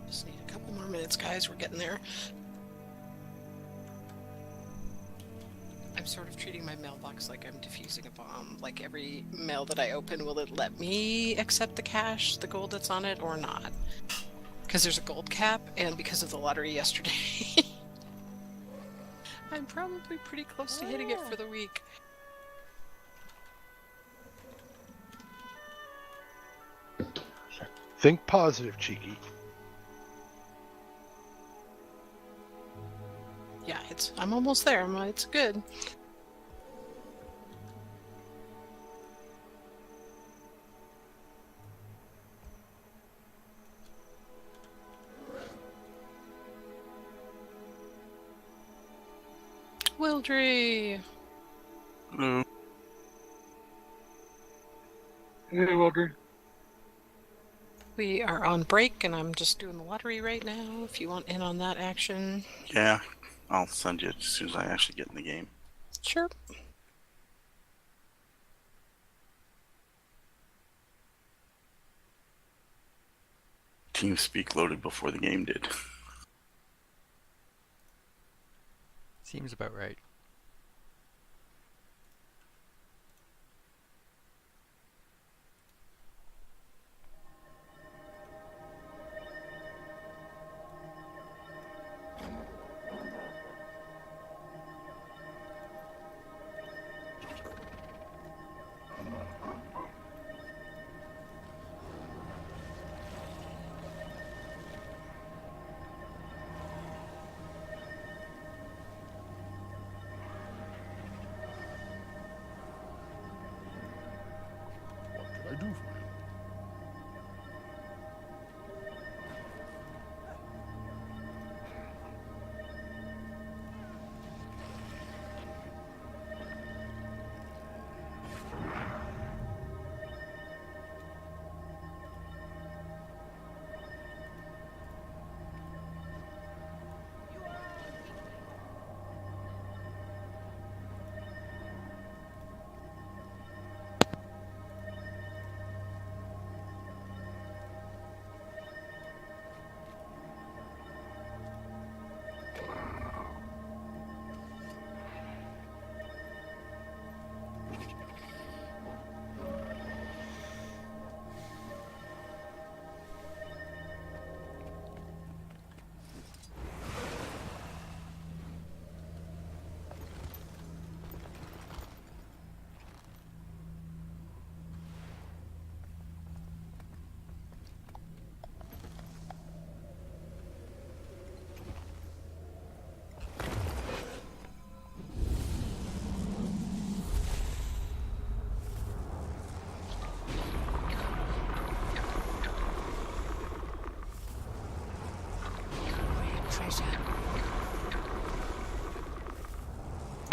Just need a couple more minutes, guys. We're getting there. I'm sort of treating my mailbox like I'm defusing a bomb. Like every mail that I open, will it let me accept the cash, the gold that's on it, or not? Because there's a gold cap, and because of the lottery yesterday, I'm probably pretty close to hitting it for the week. Think positive, Cheeky. Yeah, I'm almost there. It's good. Wildry! Hello. Hey, Wildry. We are on break, and I'm just doing the lottery right now, if you want in on that action. Yeah, I'll send you as soon as I actually get in the game. Sure. TeamSpeak loaded before the game did. Seems about right. I do for you?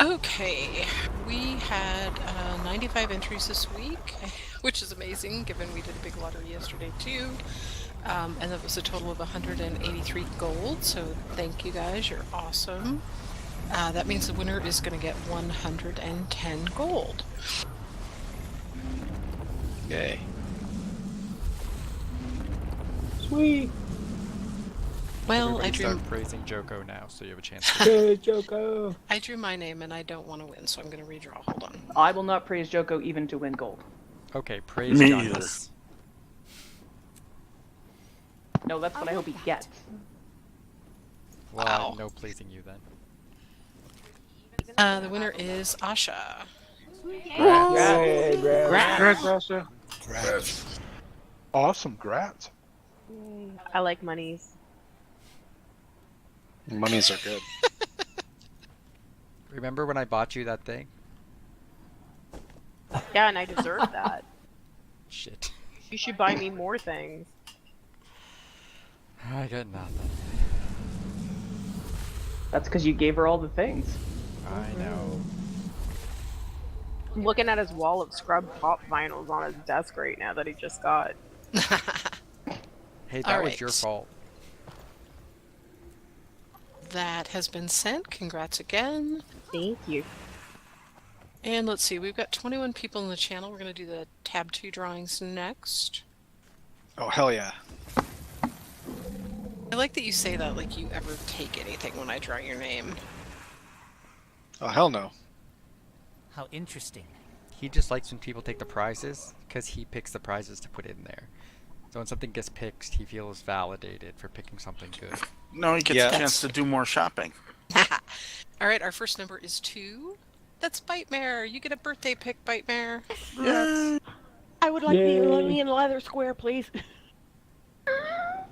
Okay, we had 95 entries this week, which is amazing given we did a big lottery yesterday too. And that was a total of 183 gold, so thank you guys, you're awesome. That means the winner is going to get 110 gold. Yay. Sweet. Well, Everybody I drew. start praising Joko now, so you have a chance. Good, Joko. I drew my name, and I don't want to win, so I'm going to redraw. Hold on. I will not praise Joko even to win gold. Okay, praise Me Johnny. either. No, that's what I hope he gets. Well, Wow. no pleasing you then. The winner is Asha. Yay, bro. Congrats, Asha. Congrats. Awesome, grats. I like monies. Monies are good. Remember when I bought you that thing? Yeah, and I deserve that. Shit. You should buy me more things. I got nothing. That's because you gave her all the things. I know. I'm looking at his wall of scrub pop vinyls on his desk right now that he just got. Hey, that All was your right. fault. That has been sent. Congrats again. Thank you. And let's see, we've got 21 people in the channel. We're going to do the tab 2 drawings next. Oh, hell yeah. I like that you say that like you ever take anything when I draw your name. Oh, hell no. How interesting. He just likes when people take the prizes because he picks the prizes to put in there. So when something gets picked, he feels validated for picking something good. No, he gets a chance to do more shopping. All right, our first number is 2. That's Bitemare. You get a birthday pick, Bitemare. Yes. I would like the me in leather square, please.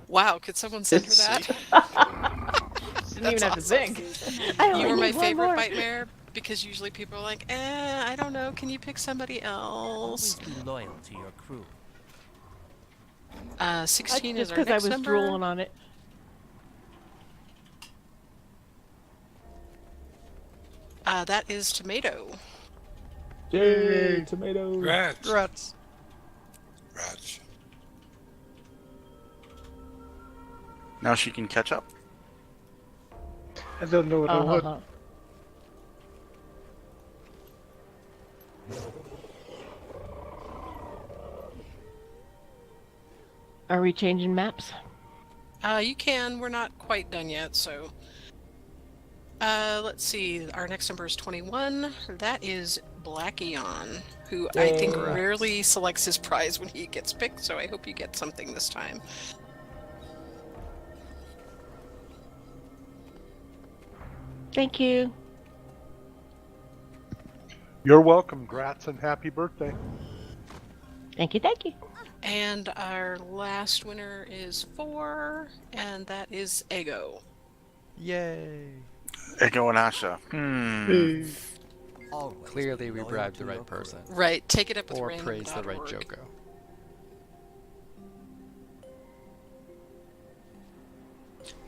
Wow, could someone send her that? Didn't even have to think. You were my favorite Bitemare because usually people are like, I don't know, can you pick somebody else? Always be loyal to your crew. 16 Just is our next because I was number. drooling on it. That is Tomato. Yay, tomato. Rats. Rats. Rats. Now she can catch up. I don't know what I would. Are we changing maps? You can. We're not quite done yet, so... let's see. Our next number is 21. That is Black Eon, who I think rarely selects his prize when he gets picked, so I hope you get something this time. Thank you. You're welcome, Grats, and happy birthday. Thank you, thank you. And our last winner is 4, and that is Ego. Yay. Ego and Asha. Clearly we bribed the right person. Right, take it up with or random.org. praise the right Joko.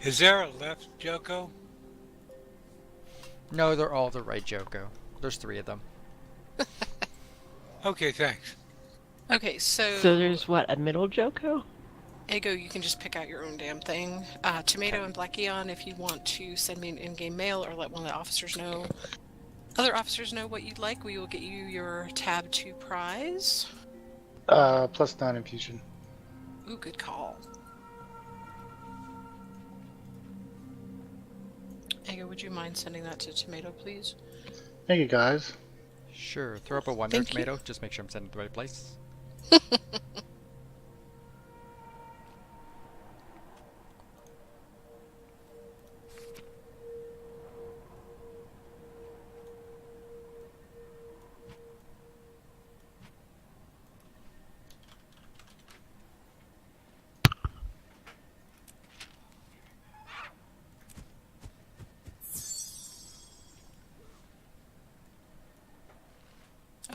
Is there a left Joko? No, they're all the right Joko. There's 3 of them. Okay, thanks. Okay, so... So there's what, a middle Joko? Ego, you can just pick out your own damn thing. Tomato and Black Eon, if you want to send me an in-game mail or let one of the officers know. Other officers know what you'd like. We will get you your tab 2 prize. +9 infusion. Ooh, good call. Ego, would you mind sending that to Tomato, please? Thank you, guys. Sure, throw up a wonder, Thank you. Tomato. Just make sure I'm sending it to the right place.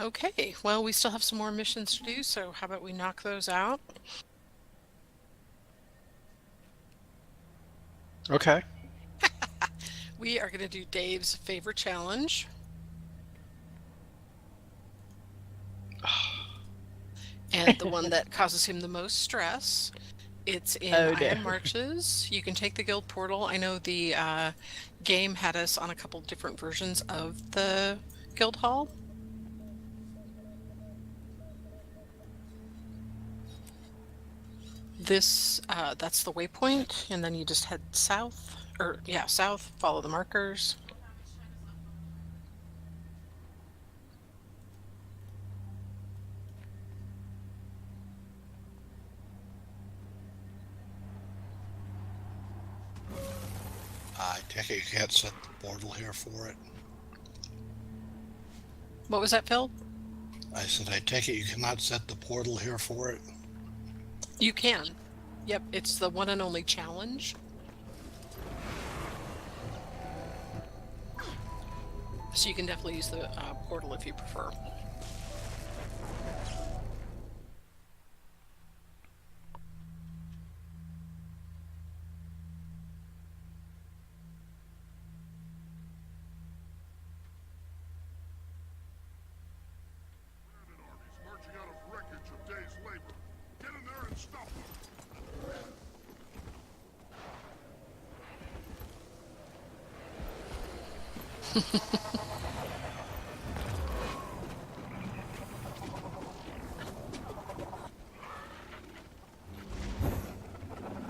Okay, well, we still have some more missions to do, so how about we knock those out? Okay. We are going to do Dave's favorite challenge. And the one that causes him the most stress. It's in Iron Marches. You can take the guild portal. I know the game had us on a couple different versions of the guild hall. This, that's the waypoint, and then you just head south, south, follow the markers. I take it you can't set the portal here for it. What was that, Phil? I said, I take it you cannot set the portal here for it. You can. Yep, it's the one and only challenge. So you can definitely use the portal if you prefer. Marching out of wreckage of days' labor. Get in there and stop them.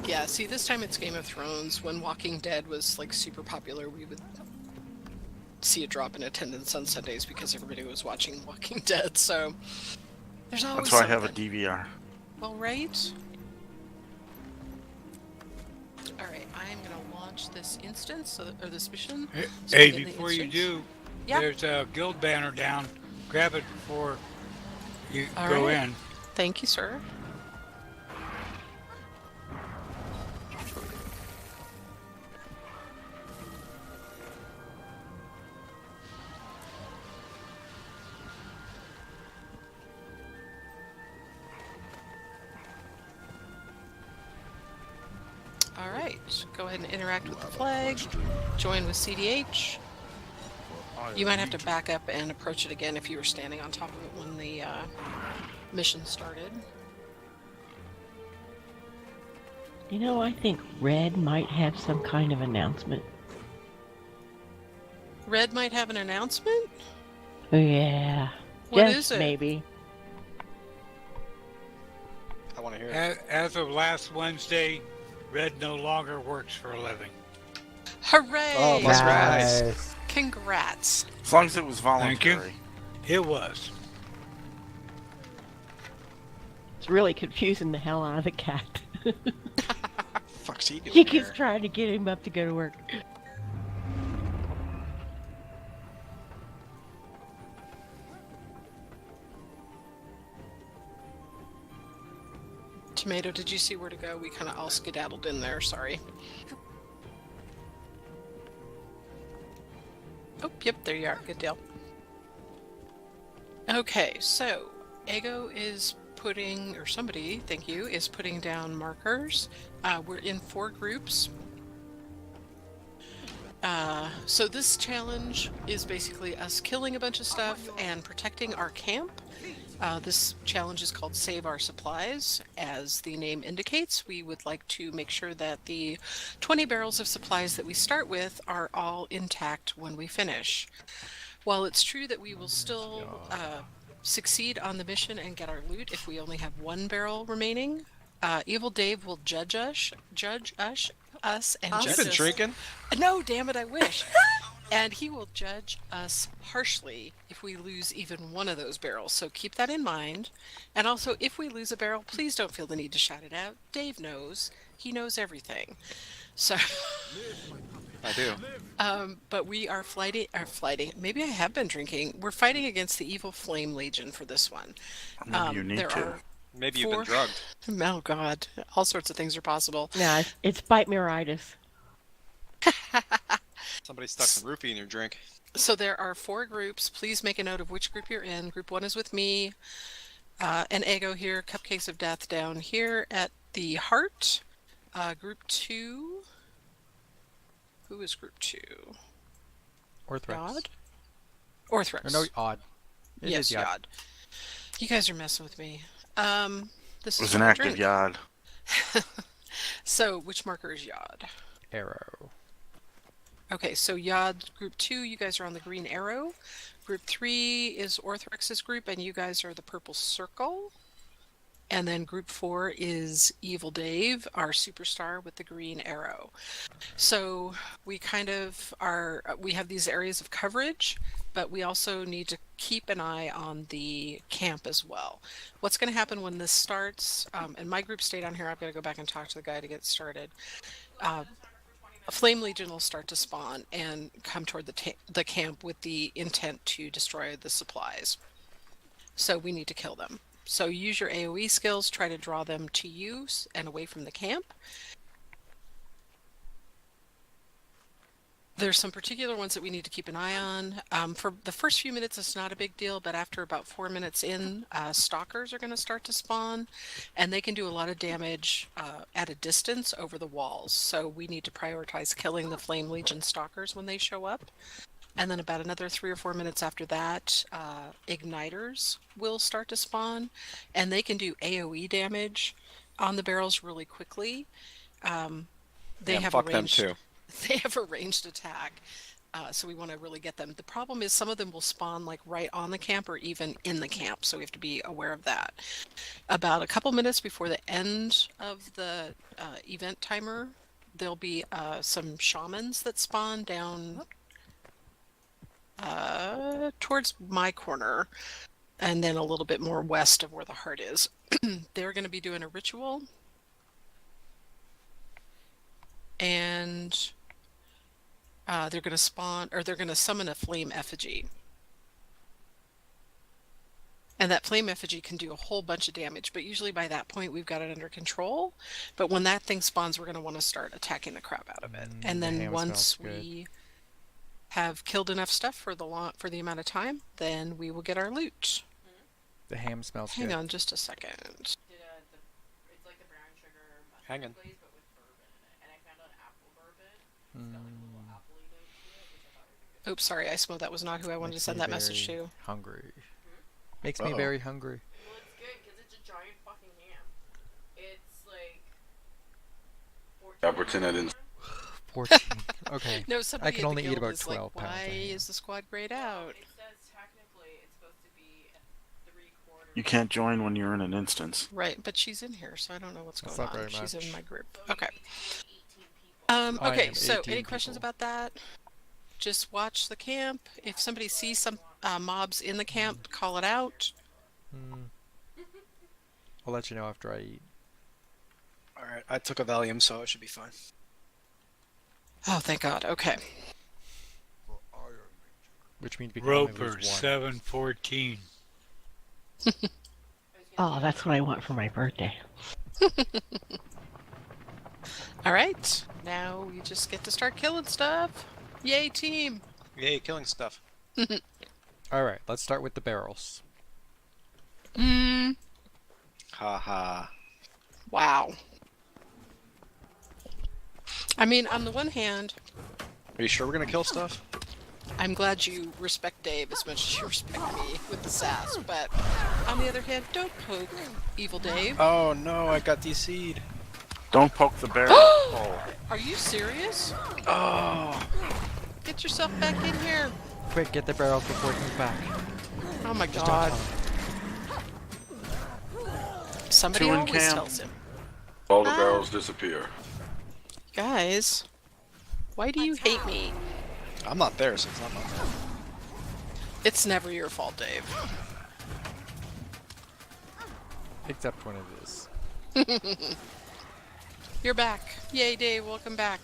Yes, see, this time it's Game of Thrones. When Walking Dead was like super popular, we would see a drop in attendance on Sundays because everybody was watching Walking Dead. So there's always That's why I something. have a DVR. Well, right. All right, I'm gonna launch this instance or this mission. so we Hey, get the before you instance. do, Yeah. there's a guild banner down. Grab it before you All go right. in. Thank you, sir. All right, go ahead and interact with the flag. Join with CDH. You might have to back up and approach it again if you were standing on top of it when the mission started. You know, I think Red might have some kind of announcement. Red might have an announcement? Yeah. What Just is it? maybe. I want to hear it. As of last Wednesday, Red no longer works for a living. Hooray! Oh, Nice. Congrats. As long as it was Thank you. voluntary. It was. It's really confusing the hell out of the cat. Fuck's he doing She keeps here? trying to get him up to go to work. Tomato, did you see where to go? We kind of all skedaddled in there, sorry. Oh, yep, there you are. Good deal. Okay, so Ego is putting, or somebody, thank you, is putting down markers. We're in 4 groups. So this challenge is basically us killing a bunch of stuff and protecting our camp. This challenge is called Save Our Supplies. As the name indicates, we would like to make sure that the 20 barrels of supplies that we start with are all intact when we finish. While it's true that we will still succeed on the mission and get our loot if we only have 1 barrel remaining, Evil Dave will judge us, and You've judge been us. drinking? No, damn it, I wish. And he will judge us harshly if we lose even 1 of those barrels. So keep that in mind. And also, if we lose a barrel, please don't feel the need to shout it out. Dave knows. He knows everything. So, I do. but we are fighting. Maybe I have been drinking. We're fighting against the evil Flame Legion for this one. Maybe you need there to. are Maybe you've 4 been drugged. Oh God, all sorts of things are possible. Yeah, it's bite me-ritis. Somebody stuck some roofie in your drink. So there are 4 groups. Please make a note of which group you're in. Group 1 is with me, and Ego here. Cupcakes of Death down here at the heart. Group 2. Who is group 2? Orthrex. Yod? Orthrex. Or no, odd. It Yes, is Yod. Yod. You guys are messing with me. This It was is an what I active drink. yard. So, which marker is Yod? Arrow. Okay, so Yod group 2, you guys are on the green arrow. Group 3 is Orthrex's group, and you guys are the purple circle. And then group 4 is Evil Dave, our superstar with the green arrow. So we kind of are, we have these areas of coverage, but we also need to keep an eye on the camp as well. What's going to happen when this starts, and my group stayed on here, I've got to go back and talk to the guy to get started. A Flame Legion will start to spawn and come toward the camp with the intent to destroy the supplies. So we need to kill them. So use your AoE skills, try to draw them to you and away from the camp. There's some particular ones that we need to keep an eye on. For the first few minutes, it's not a big deal, but after about 4 minutes in, stalkers are going to start to spawn, and they can do a lot of damage at a distance over the walls. So we need to prioritize killing the Flame Legion stalkers when they show up. And then about another 3 or 4 minutes after that, igniters will start to spawn, and they can do AoE damage on the barrels really quickly. They have fuck a them ranged, too. They have a ranged attack So we want to really get them. The problem is some of them will spawn like right on the camp or even in the camp, so we have to be aware of that. About a couple minutes before the end of the event timer, there'll be some shamans that spawn down towards my corner, and then a little bit more west of where the heart is. They're going to be doing a ritual, and they're going to spawn, or they're going to summon a flame effigy. And that flame effigy can do a whole bunch of damage, but usually by that point we've got it under control. But when that thing spawns, we're going to want to start attacking the crap out of it. And then once we have killed enough stuff for the amount of time, then we will get our loot. The ham smells Hang good. on just a second. It's like the brown sugar Hang on. glaze, but with bourbon in it. And I found out apple bourbon. It's got like a little apple-y note to it, which I thought would be good. Oops, sorry, I smelled that was not who I wanted to send that message to. Hungry. Makes me very hungry. Well, it's good because it's a giant fucking ham. It's like 14 I didn't. 14. Okay. No, somebody I can at only the eat guild about is 12 like, pounds. why is the squad grayed out? It says technically it's supposed to be 3/4. You can't join when you're in an instance. Right, but she's in here, so I don't know what's That's going not on. very She's in much. my group. Okay. I Okay, am so 18 any questions people. about that? Just watch the camp. If somebody sees some mobs in the camp, call it out. I'll let you know after I eat. Alright, I took a Valium, so it should be fine. Oh, thank God. Okay. Which means we can only Roper lose one. 714. Oh, that's what I want for my birthday. All right. Now we just get to start killing stuff. Yay, team. Yay, killing stuff. Alright, let's start with the barrels. Haha. Wow. I mean, on the one hand, Are you sure we're gonna kill stuff? I'm glad you respect Dave as much as you respect me with the sass, but on the other hand, don't poke evil Dave. Oh no, I got DC'd. Don't poke the barrel. Oh. Are you serious? Oh. Get yourself back in here. Quick, get the barrels before it comes back. Oh my Just God. don't Somebody Two in always camp. tells him. All the barrels disappear. Guys, why do you hate me? I'm not there, so it's not my fault. It's never your fault, Dave. Except when it is. You're back. Yay, Dave, welcome back.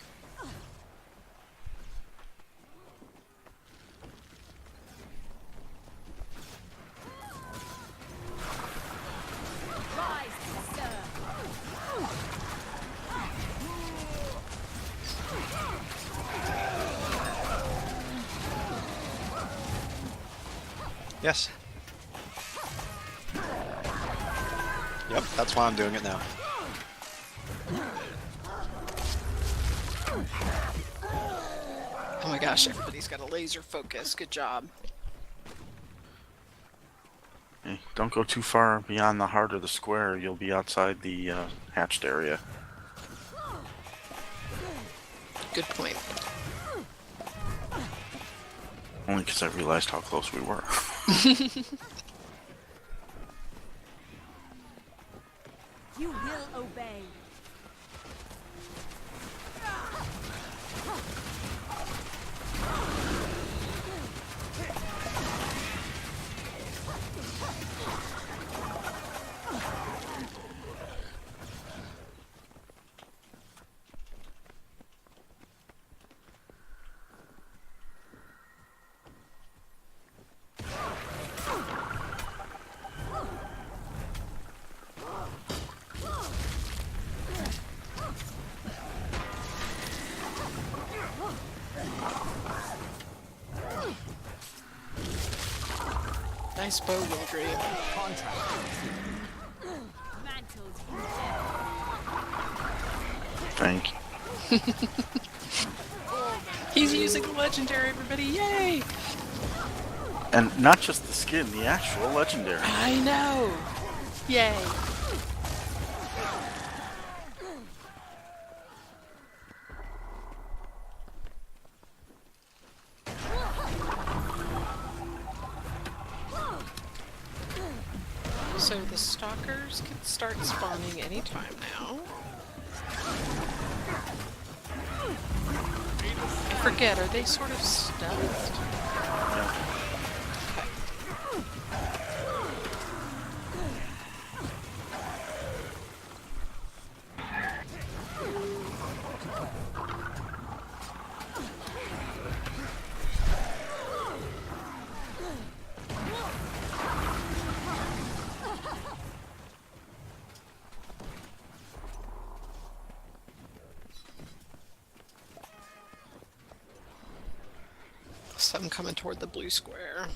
Yes. Yep, that's why I'm doing it now. Oh my gosh, everybody's got a laser focus. Good job. Hey, don't go too far beyond the heart of the square. You'll be outside the hatched area. Good point. Only because I realized how close we were. You will obey. Nice bow, Wildry. Thank you. He's using a legendary, everybody. Yay! And not just the skin, the actual legendary. I know. Yay. So the stalkers can start spawning anytime now. I forget, are they sort of stuffed? Some coming toward the blue square.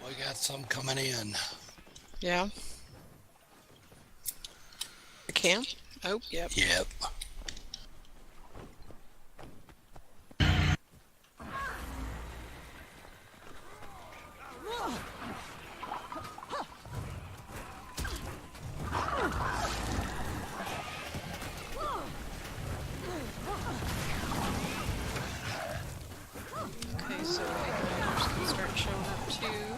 We got some coming in. Yeah. The camp? Oh, yep. Yep. Okay, so igniters can start showing up too.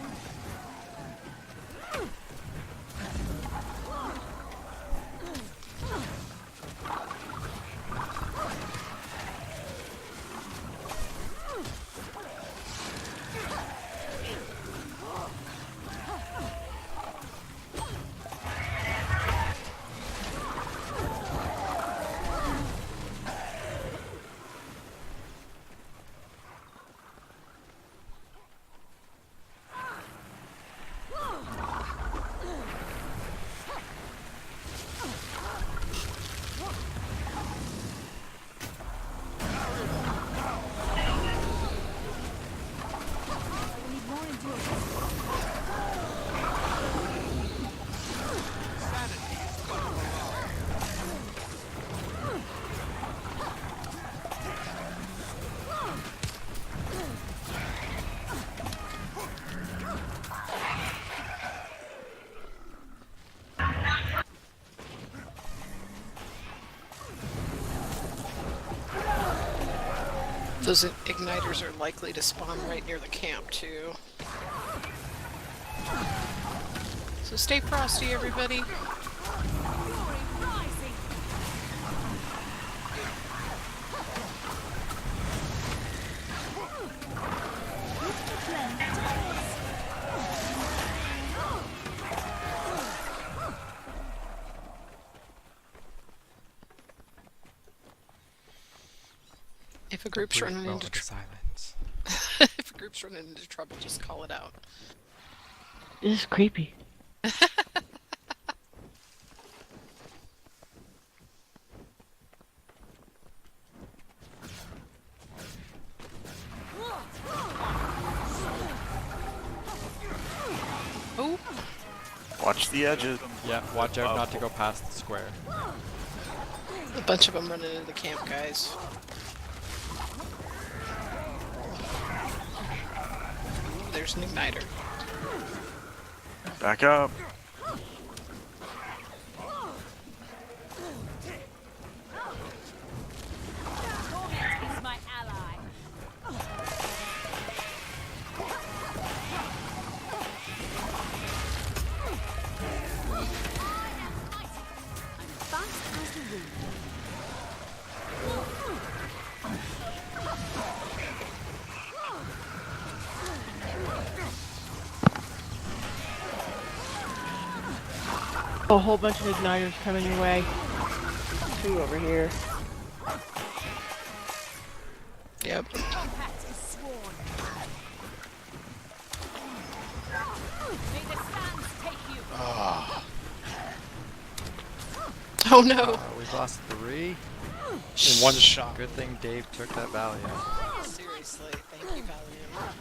Those igniters are likely to spawn right near the camp too. So stay frosty, everybody. If a group's running into silence. if a group's running into trouble, just call it out. This is creepy. Oh! Watch the edges. Yeah, watch out not to go past the square. A bunch of them running into the camp, guys. There's an igniter. Back up. He's my ally. A whole bunch of igniters coming your way. 2 over here. Yep. Ah. Oh no. We've lost 3. In one shot. Good thing Dave took that Valiant. Seriously, thank you, Valiant.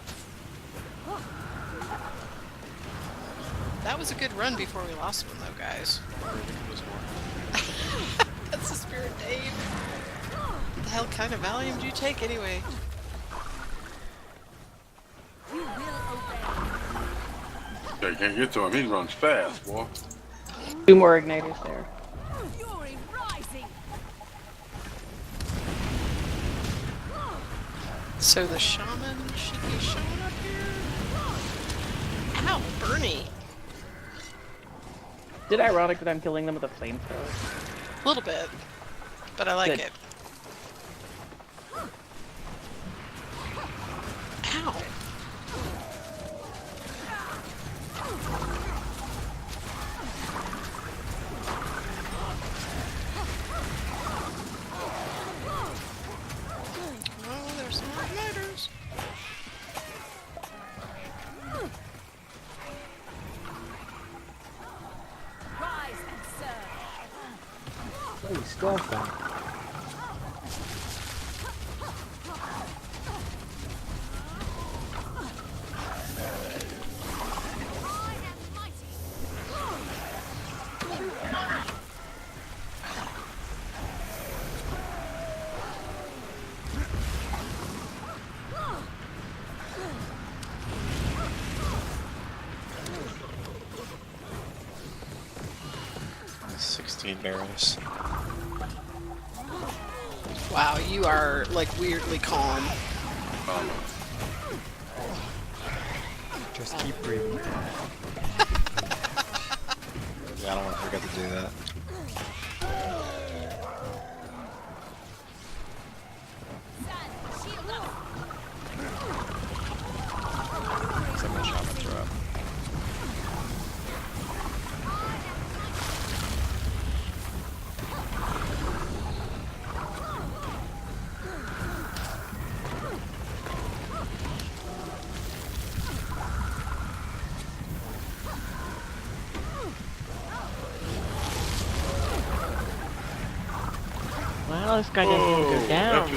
That was a good run before we lost one, though, guys. That's the spirit, Dave. What the hell kind of Valium do you take, anyway? Yeah, you can't get to him. He runs fast, boy. 2 more igniters there. So the shaman should be showing up here. Ow, Bernie. Is it ironic that I'm killing them with a flamethrower? A little bit, but I like Good. it. Ow. Oh, there's some more igniters. Hey, stealth them. That's 16 barrels. Wow, you are like weirdly calm. Just keep breathing. Yeah, I don't want to forget to do that. Except my shamans are up. Well, this guy didn't even go down.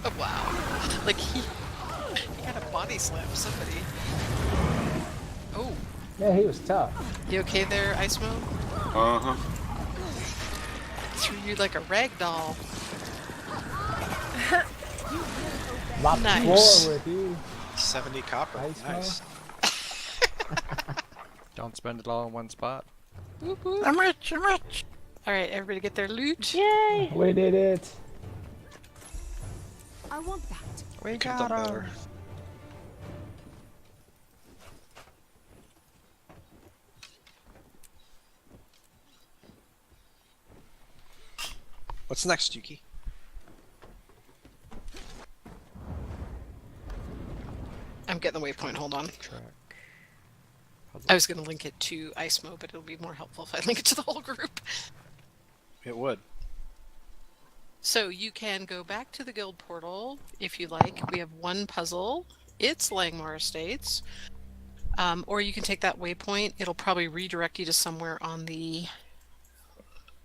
Oh, wow. Like he got a body slam somebody. Oh. Yeah, he was tough. You okay there, Ice Mo? Uh-huh. Threw you like a rag doll. Mop the Nice. floor with you. 70 copper. Ice Nice. Don't spend it all in one spot. Whoop, whoop. I'm rich. I'm rich. All right, everybody get their loot. Yay! We did it. I want that. We Could've got done him. better. What's next, Yuki? I'm getting the waypoint. Hold on. Track. I was going to link it to Ice Mo, but it'll be more helpful if I link it to the whole group. It would. So you can go back to the guild portal if you like. We have one puzzle. It's Langmar Estates. Or you can take that waypoint. It'll probably redirect you to somewhere on the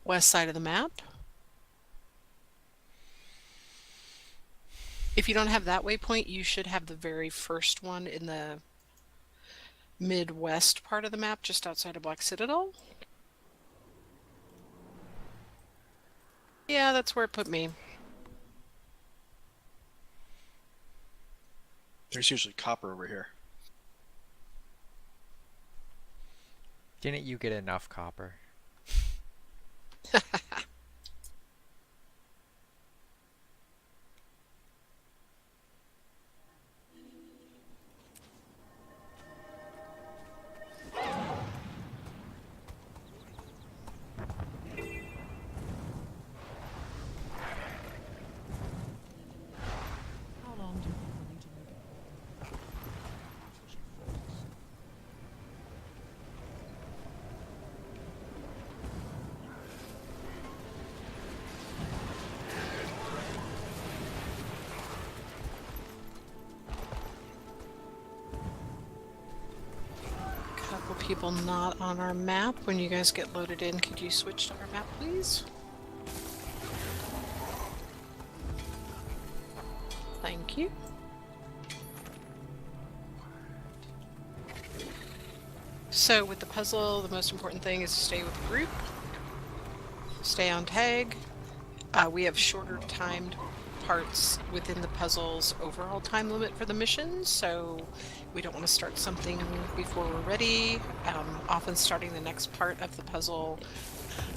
west side of the map. If you don't have that waypoint, you should have the very first one in the midwest part of the map, just outside of Black Citadel. Yeah, that's where it put me. There's usually copper over here. Didn't you get enough copper? How long do you think we'll need to make it? people not on our map. When you guys get loaded in, could you switch to our map, please? Thank you. So with the puzzle, the most important thing is to stay with the group. Stay on tag. We have shorter timed parts within the puzzle's overall time limit for the missions, so we don't want to start something before we're ready. Often starting the next part of the puzzle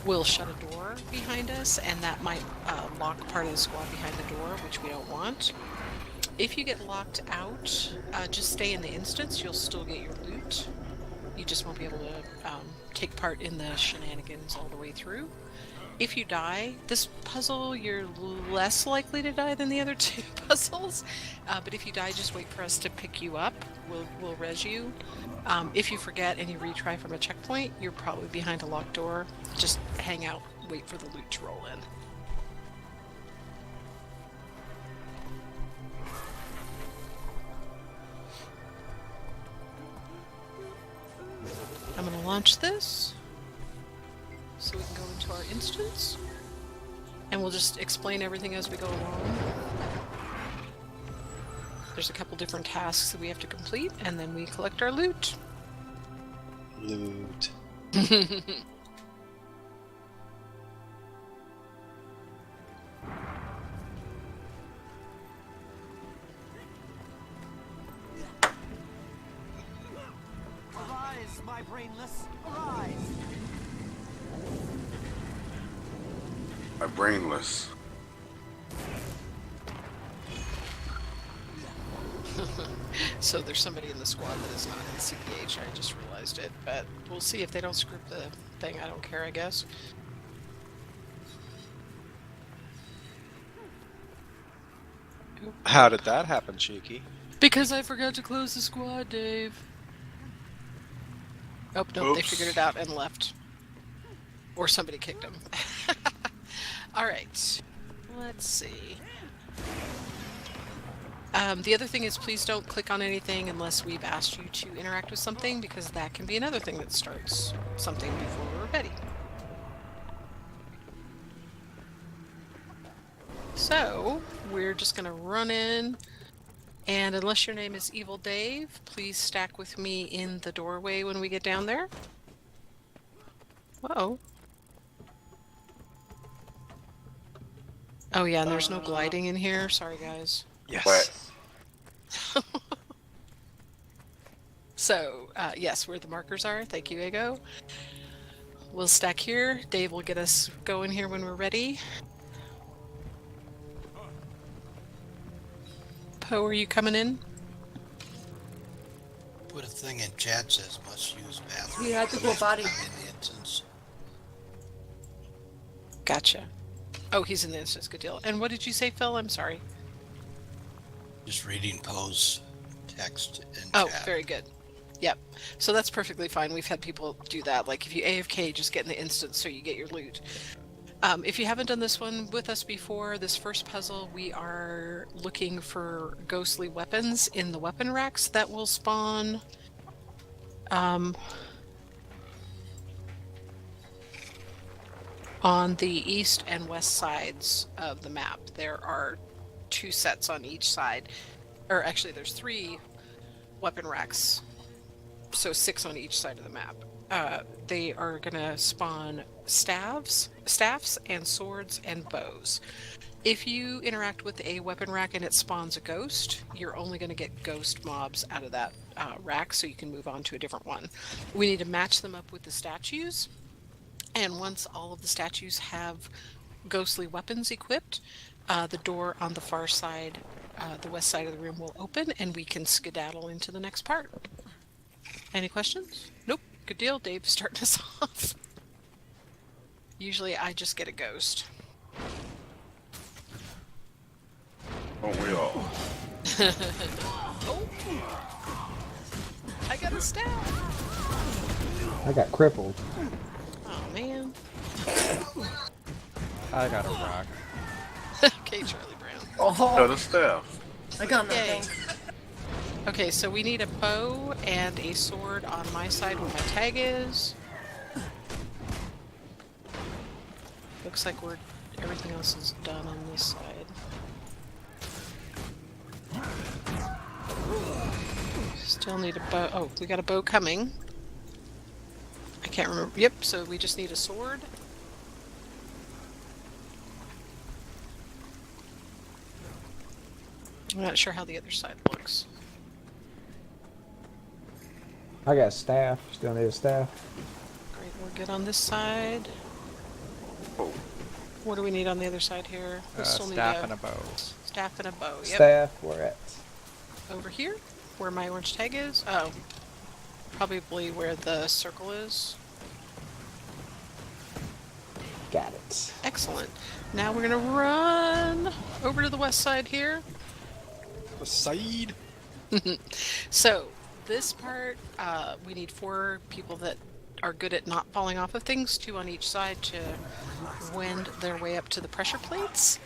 will shut a door behind us, and that might lock part of the squad behind the door, which we don't want. If you get locked out, just stay in the instance. You'll still get your loot. You just won't be able to take part in the shenanigans all the way through. If you die, this puzzle, you're less likely to die than the other two puzzles. But if you die, just wait for us to pick you up. We'll res you. If you forget and you retry from a checkpoint, you're probably behind a locked door. Just hang out, wait for the loot to roll in. I'm going to launch this so we can go into our instance, and we'll just explain everything as we go along. There's a couple different tasks that we have to complete, and then we collect our loot. Loot. Arise, my brainless, arise! My brainless. So there's somebody in the squad that is not in CPH. I just realized it, but we'll see if they don't screw up the thing. I don't care, I guess. How did that happen, Cheeky? Because I forgot to close the squad, Dave. Oh, no, they figured it out and left. Or somebody kicked them. Alright. Let's see. The other thing is, please don't click on anything unless we've asked you to interact with something, because that can be another thing that starts something before we're ready. So, we're just going to run in, and unless your name is Evil Dave, please stack with me in the doorway when we get down there. Uh-oh. Oh yeah, and there's no gliding in here. Sorry, guys. Yes. So, yes, where the markers are. Thank you, Ego. We'll stack here. Dave will get us going here when we're ready. Poe, are you coming in? Put a thing in chat says must use bathroom. You had to go body. In the instance. Gotcha. Oh, he's in the instance. Good deal. And what did you say, Phil? I'm sorry. Just reading Poe's text in Oh, chat. very good. Yep. So that's perfectly fine. We've had people do that. Like, if you AFK, just get in the instance so you get your loot. If you haven't done this one with us before, this first puzzle, we are looking for ghostly weapons in the weapon racks that will spawn. On the east and west sides of the map. There are 2 sets on each side. Or actually, there's 3 weapon racks. So 6 on each side of the map. They are gonna spawn staffs, and swords and bows. If you interact with a weapon rack and it spawns a ghost, you're only going to get ghost mobs out of that rack, so you can move on to a different one. We need to match them up with the statues, and once all of the statues have ghostly weapons equipped, the door on the far side, the west side of the room, will open, and we can skedaddle into the next part. Any questions? Nope. Good deal. Dave's starting us off. Usually I just get a ghost. Don't we all? Oh! I got a stab! I got crippled. Oh, man. I got a rock. Okay, Charlie Brown. Oh, Got a staff. I got Yay. nothing. Okay, so we need a bow and a sword on my side where my tag is. Looks like everything else is done on this side. Still need a bow. Oh, we got a bow coming. I can't remember. Yep, so we just need a sword. I'm not sure how the other side looks. I got staff. Still need a staff. Great, we're good on this side. What do we need on the other side here? We still need Staff and a bow. Staff and a bow, yep. Staff, where at? Over here, where my orange tag is. Oh, probably where the circle is. Got it. Excellent. Now we're gonna run over to the west side here. The side. So this part, we need 4 people that are good at not falling off of things, 2 on each side to wend their way up to the pressure plates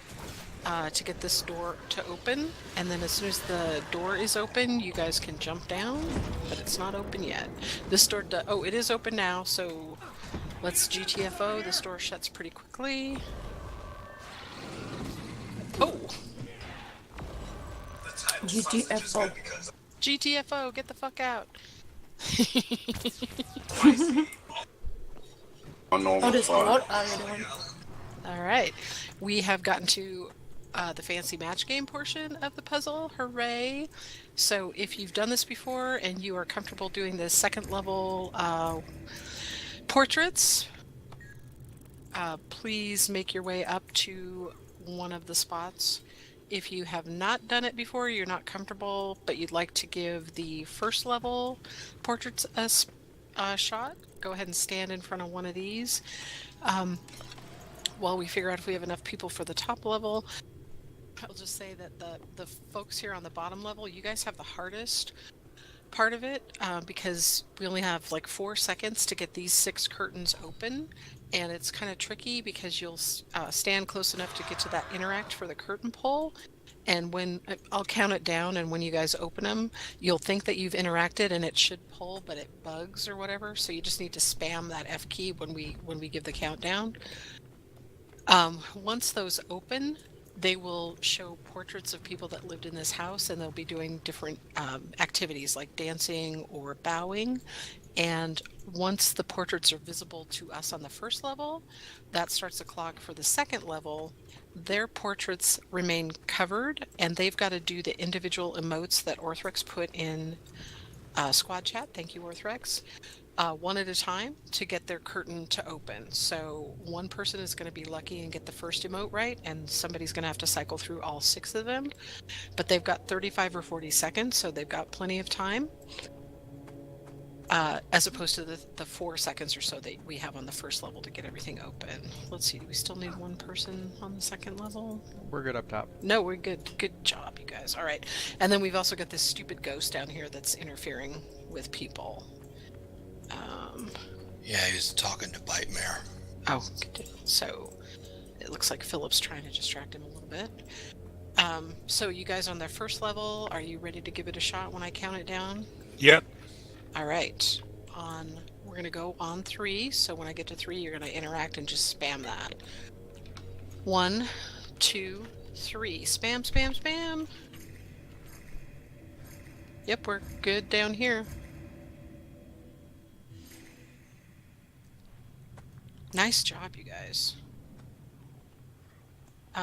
to get this door to open. And then as soon as the door is open, you guys can jump down, but it's not open yet. This door, oh, it is open now, so let's GTFO. This door shuts pretty quickly. Oh! GTFO. GTFO, get the fuck out. What is what are you doing? Alright, we have gotten to the fancy match game portion of the puzzle. Hooray! So if you've done this before and you are comfortable doing the second level portraits, please make your way up to one of the spots. If you have not done it before, you're not comfortable, but you'd like to give the first level portraits a shot, go ahead and stand in front of one of these. While we figure out if we have enough people for the top level, I'll just say that the folks here on the bottom level, you guys have the hardest part of it because we only have like 4 seconds to get these 6 curtains open. And it's kind of tricky because you'll stand close enough to get to that interact for the curtain pull. And when I'll count it down, and when you guys open them, you'll think that you've interacted and it should pull, but it bugs or whatever. So you just need to spam that F key when we give the countdown. Once those open, they will show portraits of people that lived in this house, and they'll be doing different activities like dancing or bowing. And once the portraits are visible to us on the first level, that starts the clock for the second level. Their portraits remain covered, and they've got to do the individual emotes that Orthrex put in squad chat. Thank you, Orthrex. One at a time to get their curtain to open. So one person is going to be lucky and get the first emote right, and somebody's going to have to cycle through all 6 of them. But they've got 35 or 40 seconds, so they've got plenty of time. As opposed to the 4 seconds or so that we have on the first level to get everything open. Let's see, do we still need 1 person on the second level? We're good up top. No, we're good. Good job, you guys. All right. And then we've also got this stupid ghost down here that's interfering with people. Yeah, he's talking to Bite-Mare. Oh, so it looks like Philip's trying to distract him a little bit. So you guys on their first level, are you ready to give it a shot when I count it down? Yep. All right. We're going to go on 3. So when I get to 3, you're going to interact and just spam that. 1, 2, 3. Spam, spam, spam. Yep, we're good down here. Nice job, you guys.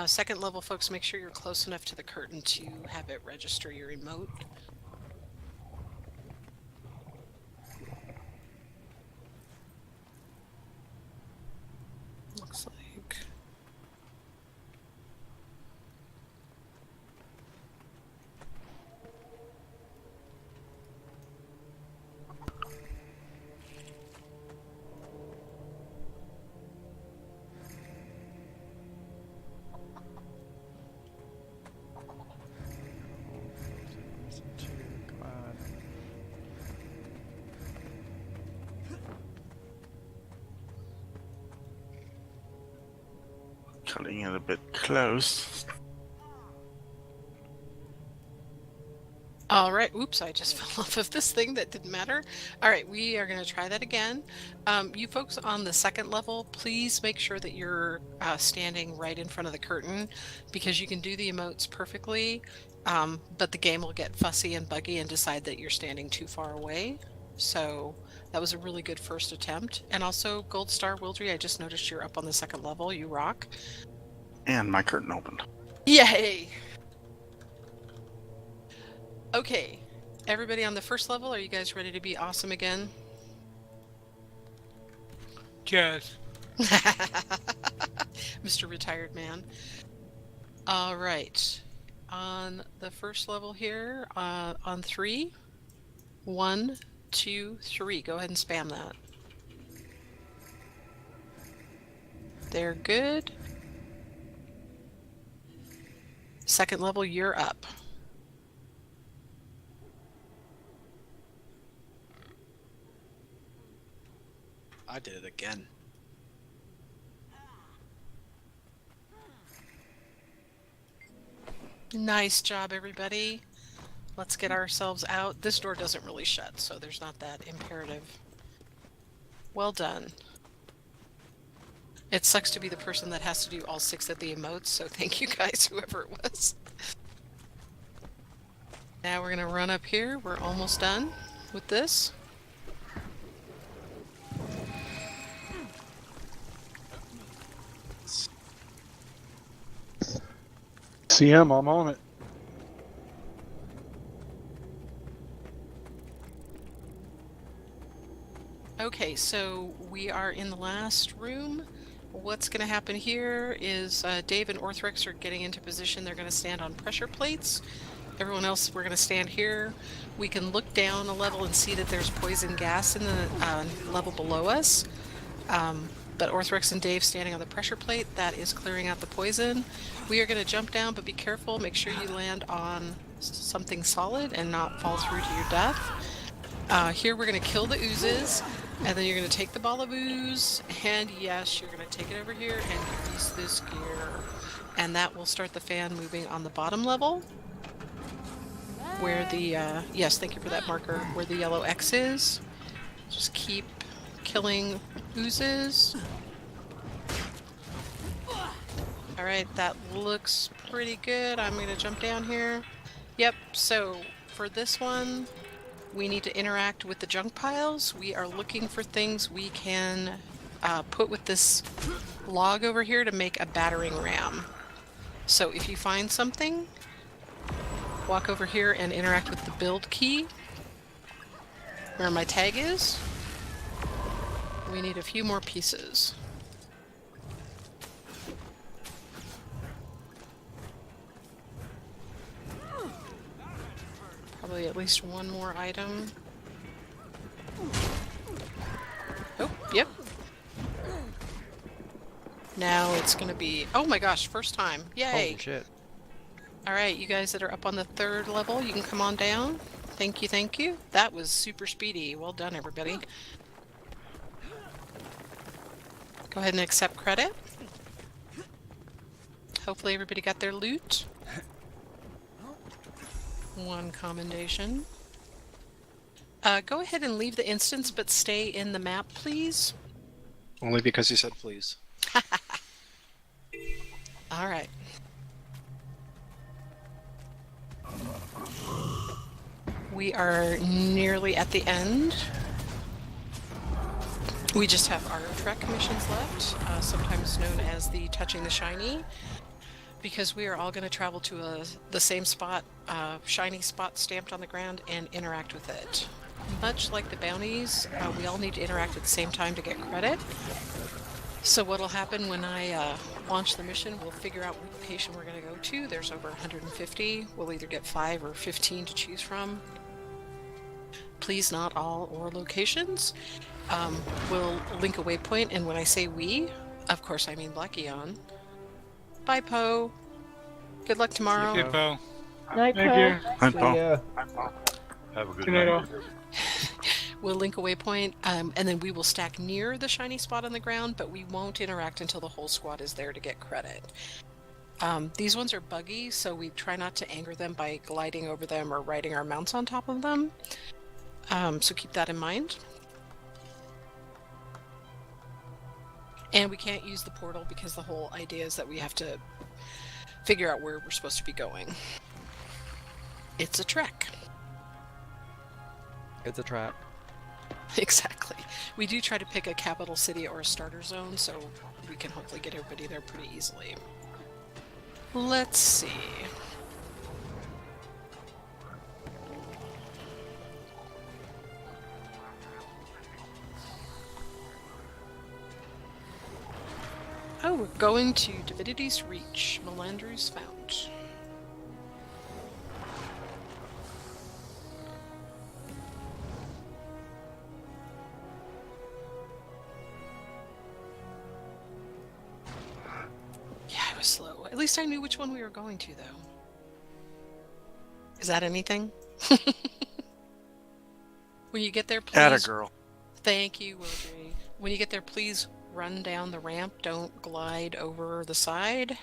Second level folks, make sure you're close enough to the curtain to have it register your emote. Looks like... Come on. Cutting it a bit close. All right. Oops, I just fell off of this thing that didn't matter. All right, we are going to try that again. You folks on the second level, please make sure that you're standing right in front of the curtain because you can do the emotes perfectly, but the game will get fussy and buggy and decide that you're standing too far away. So that was a really good first attempt. And also, Gold Star Wildry, I just noticed you're up on the second level. You rock. And my curtain opened. Yay! Okay, everybody on the first level, are you guys ready to be awesome again? Yes. Mr. Retired Man. All right. On the first level here, on 3. 1, 2, 3. Go ahead and spam that. They're good. Second level, you're up. I did it again. Nice job, everybody. Let's get ourselves out. This door doesn't really shut, so there's not that imperative. Well done. It sucks to be the person that has to do all 6 of the emotes, so thank you guys, whoever it was. Now we're going to run up here. We're almost done with this. CM, I'm on it. Okay, so we are in the last room. What's going to happen here is Dave and Orthrex are getting into position. They're going to stand on pressure plates. Everyone else, we're going to stand here. We can look down a level and see that there's poison gas in the level below us. But Orthrex and Dave standing on the pressure plate, that is clearing out the poison. We are going to jump down, but be careful. Make sure you land on something solid and not fall through to your death. Here we're going to kill the oozes, and then you're going to take the ball of ooze, and yes, you're going to take it over here and release this gear. And that will start the fan moving on the bottom level, where the, yes, thank you for that marker, where the yellow X is. Just keep killing oozes. Alright, that looks pretty good. I'm going to jump down here. Yep, so for this one, we need to interact with the junk piles. We are looking for things we can put with this log over here to make a battering ram. So if you find something, walk over here and interact with the build key, where my tag is. We need a few more pieces. Probably at least one more item. Oh, yep. Now it's gonna be... Oh my gosh, first time. Yay! Holy shit. Alright, you guys that are up on the 3rd level, you can come on down. Thank you, thank you. That was super speedy. Well done, everybody. Go ahead and accept credit. Hopefully everybody got their loot. 1 commendation. Go ahead and leave the instance, but stay in the map, please. Only because you said please. Alright. We are nearly at the end. We just have our trek missions left, sometimes known as the Touching the Shiny, because we are all going to travel to the same spot, shiny spot stamped on the ground, and interact with it. Much like the bounties, we all need to interact at the same time to get credit. So what'll happen when I launch the mission, we'll figure out what location we're going to go to. There's over 150. We'll either get 5 or 15 to choose from. Please not all or locations. We'll link a waypoint, and when I say we, of course I mean Black Eon. Bye, Poe. Good luck tomorrow. Good, Poe. Night, Thank Poe. you. Hi, Paul. Have a good Good night, all. We'll link a waypoint, and then we will stack near the shiny spot on the ground, but we won't interact until the whole squad is there to get credit. These ones are buggy, so we try not to anger them by gliding over them or riding our mounts on top of them. So keep that in mind. And we can't use the portal because the whole idea is that we have to figure out where we're supposed to be going. It's a trek. It's a trap. Exactly. We do try to pick a capital city or a starter zone, so we can hopefully get everybody there pretty easily. Let's see. Oh, we're going to Divinity's Reach, Melandru's Fount. Yeah, I was slow. At least I knew which one we were going to, though. Is that anything? When you get there, please... Atta girl. Thank you, Wildry. When you get there, please run down the ramp. Don't glide over the side.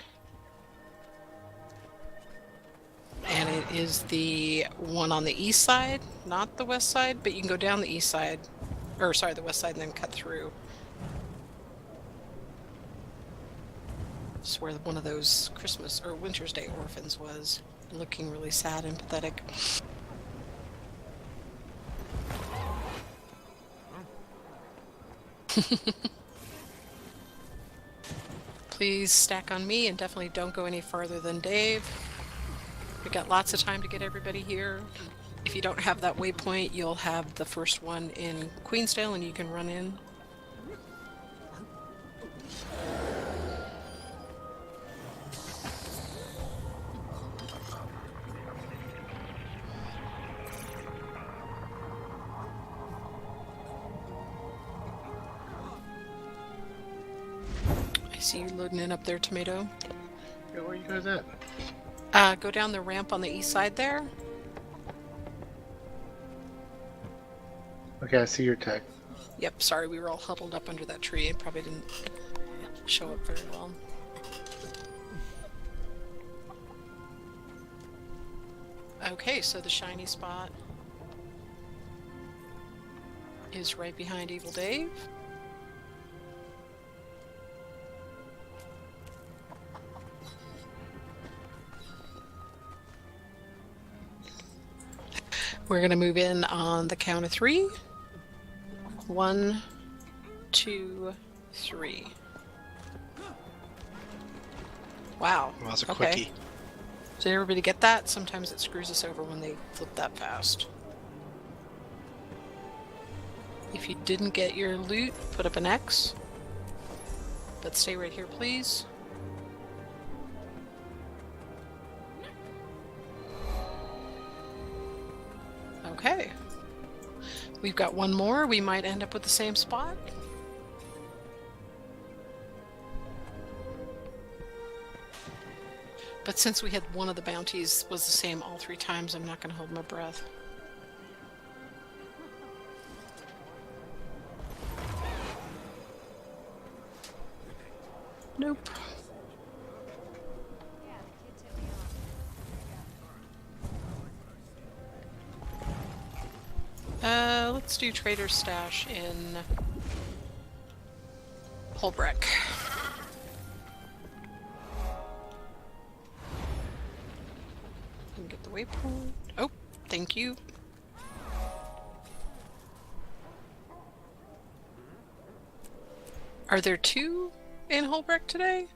And it is the one on the east side, not the west side, but you can go down the east side, or sorry, the west side, and then cut through. It's where one of those Christmas or Winter's Day orphans was, looking really sad and pathetic. Please stack on me and definitely don't go any farther than Dave. We've got lots of time to get everybody here. If you don't have that waypoint, you'll have the first one in Queensdale and you can run in. I see you loading in up there, Tomato. Yeah, where you guys at? Go down the ramp on the east side there. Okay, I see your tech. Yep, sorry, we were all huddled up under that tree. It probably didn't show up very well. Okay, so the shiny spot is right behind Evil Dave. We're going to move in on the count of 3. 1, 2, 3. Wow. Well, that's a okay. quickie. Did everybody get that? Sometimes it screws us over when they flip that fast. If you didn't get your loot, put up an X. But stay right here, please. Okay. We've got one more. We might end up with the same spot. But since we had one of the bounties was the same all 3 times, I'm not going to hold my breath. Nope. Let's do Trader's Stash in Holbreck. And get the waypoint. Oh, thank you. Are there 2 in Holbreck today?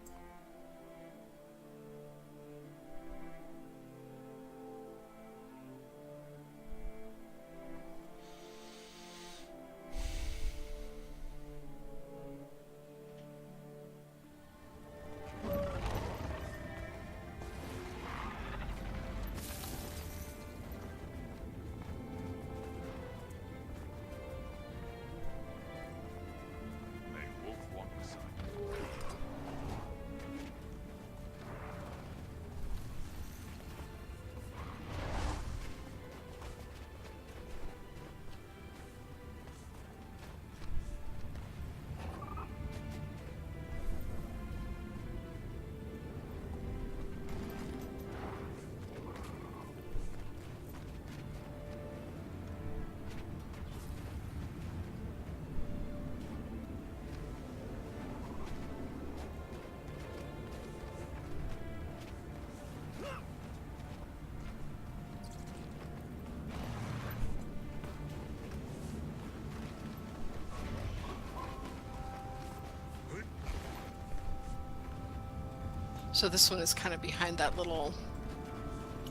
So this one is kind of behind that little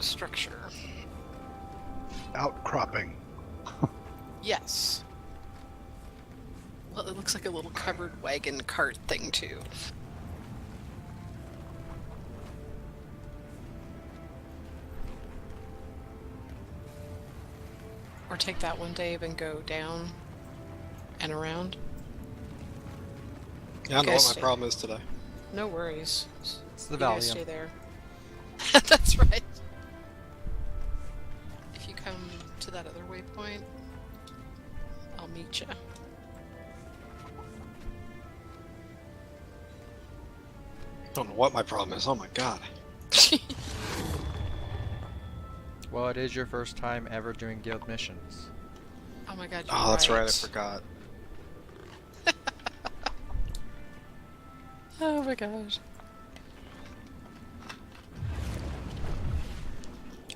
structure. Outcropping. Yes. Well, it looks like a little covered wagon cart thing, too. Or take that one, Dave, and go down and around. Yeah, I don't know guys what my stay- problem is today. No worries. It's the You guys Valium. stay there. That's right. If you come to that other waypoint, I'll meet you. Don't know what my problem is. Oh my god. Well, it is your first time ever doing guild missions. Oh my god, you're Oh, that's right. I right. forgot. Oh my gosh.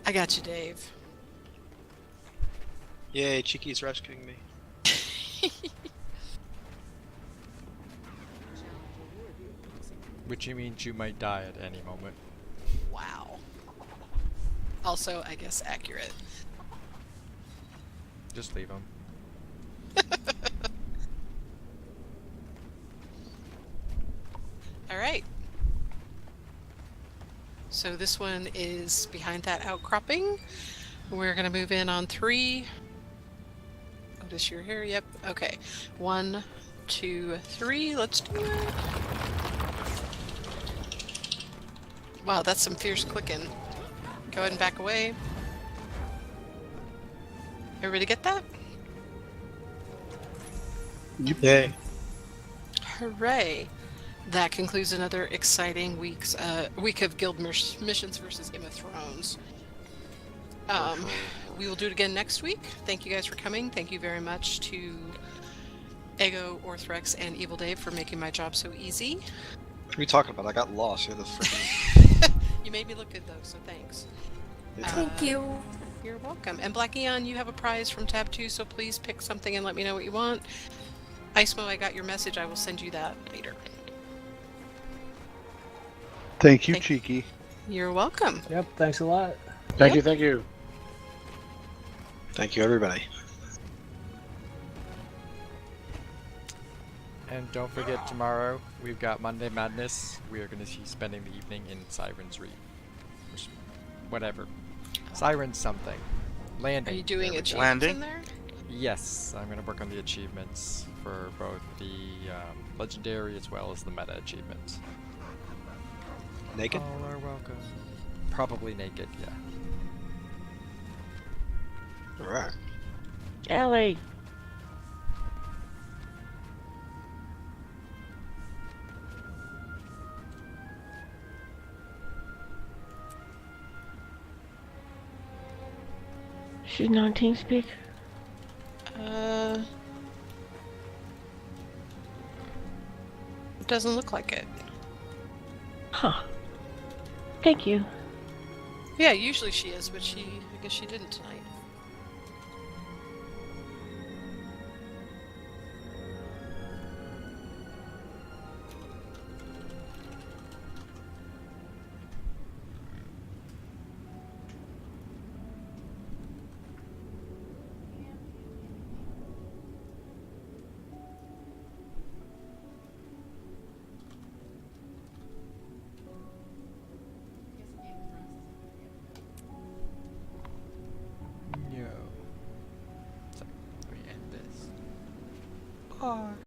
I got you, Dave. Yay, Cheeky's rescuing me. Which means you might die at any moment. Wow. Also, I guess accurate. Just leave them. Alright. So this one is behind that outcropping. We're gonna move in on 3. Otis, you're here? Yep. Okay. 1, 2, 3. Let's do it. Wow, that's some fierce clicking. Go ahead and back away. Everybody get that? Yay. Hooray! That concludes another exciting week of guild missions versus Game of Thrones. We will do it again next week. Thank you guys for coming. Thank you very much to Ego, Orthrex, and Evil Dave for making my job so easy. What are you talking about? I got lost. You're the freaking. You made me look good though, so thanks. Thank you. You're welcome. And Black Eon, you have a prize from tab 2, so please pick something and let me know what you want. Icemo, I got your message. I will send you that later. Thank you, Cheeky. You're welcome. Yep, thanks a lot. Thank you, thank you. Thank you, everybody. And don't forget, tomorrow we've got Monday Madness. We are going to be spending the evening in Siren's Reef. Whatever. Siren's something. Landing. Are you doing There we go. achievements in there? Yes, I'm going to work on the achievements for both the legendary as well as the meta achievements. Naked? All are welcome. Probably naked, yeah. Alright. Ellie! She's not on TeamSpeak? It doesn't look like it. Huh. Thank you. Yeah, usually she is, but I guess she didn't tonight. No. So, let me end this. Bye.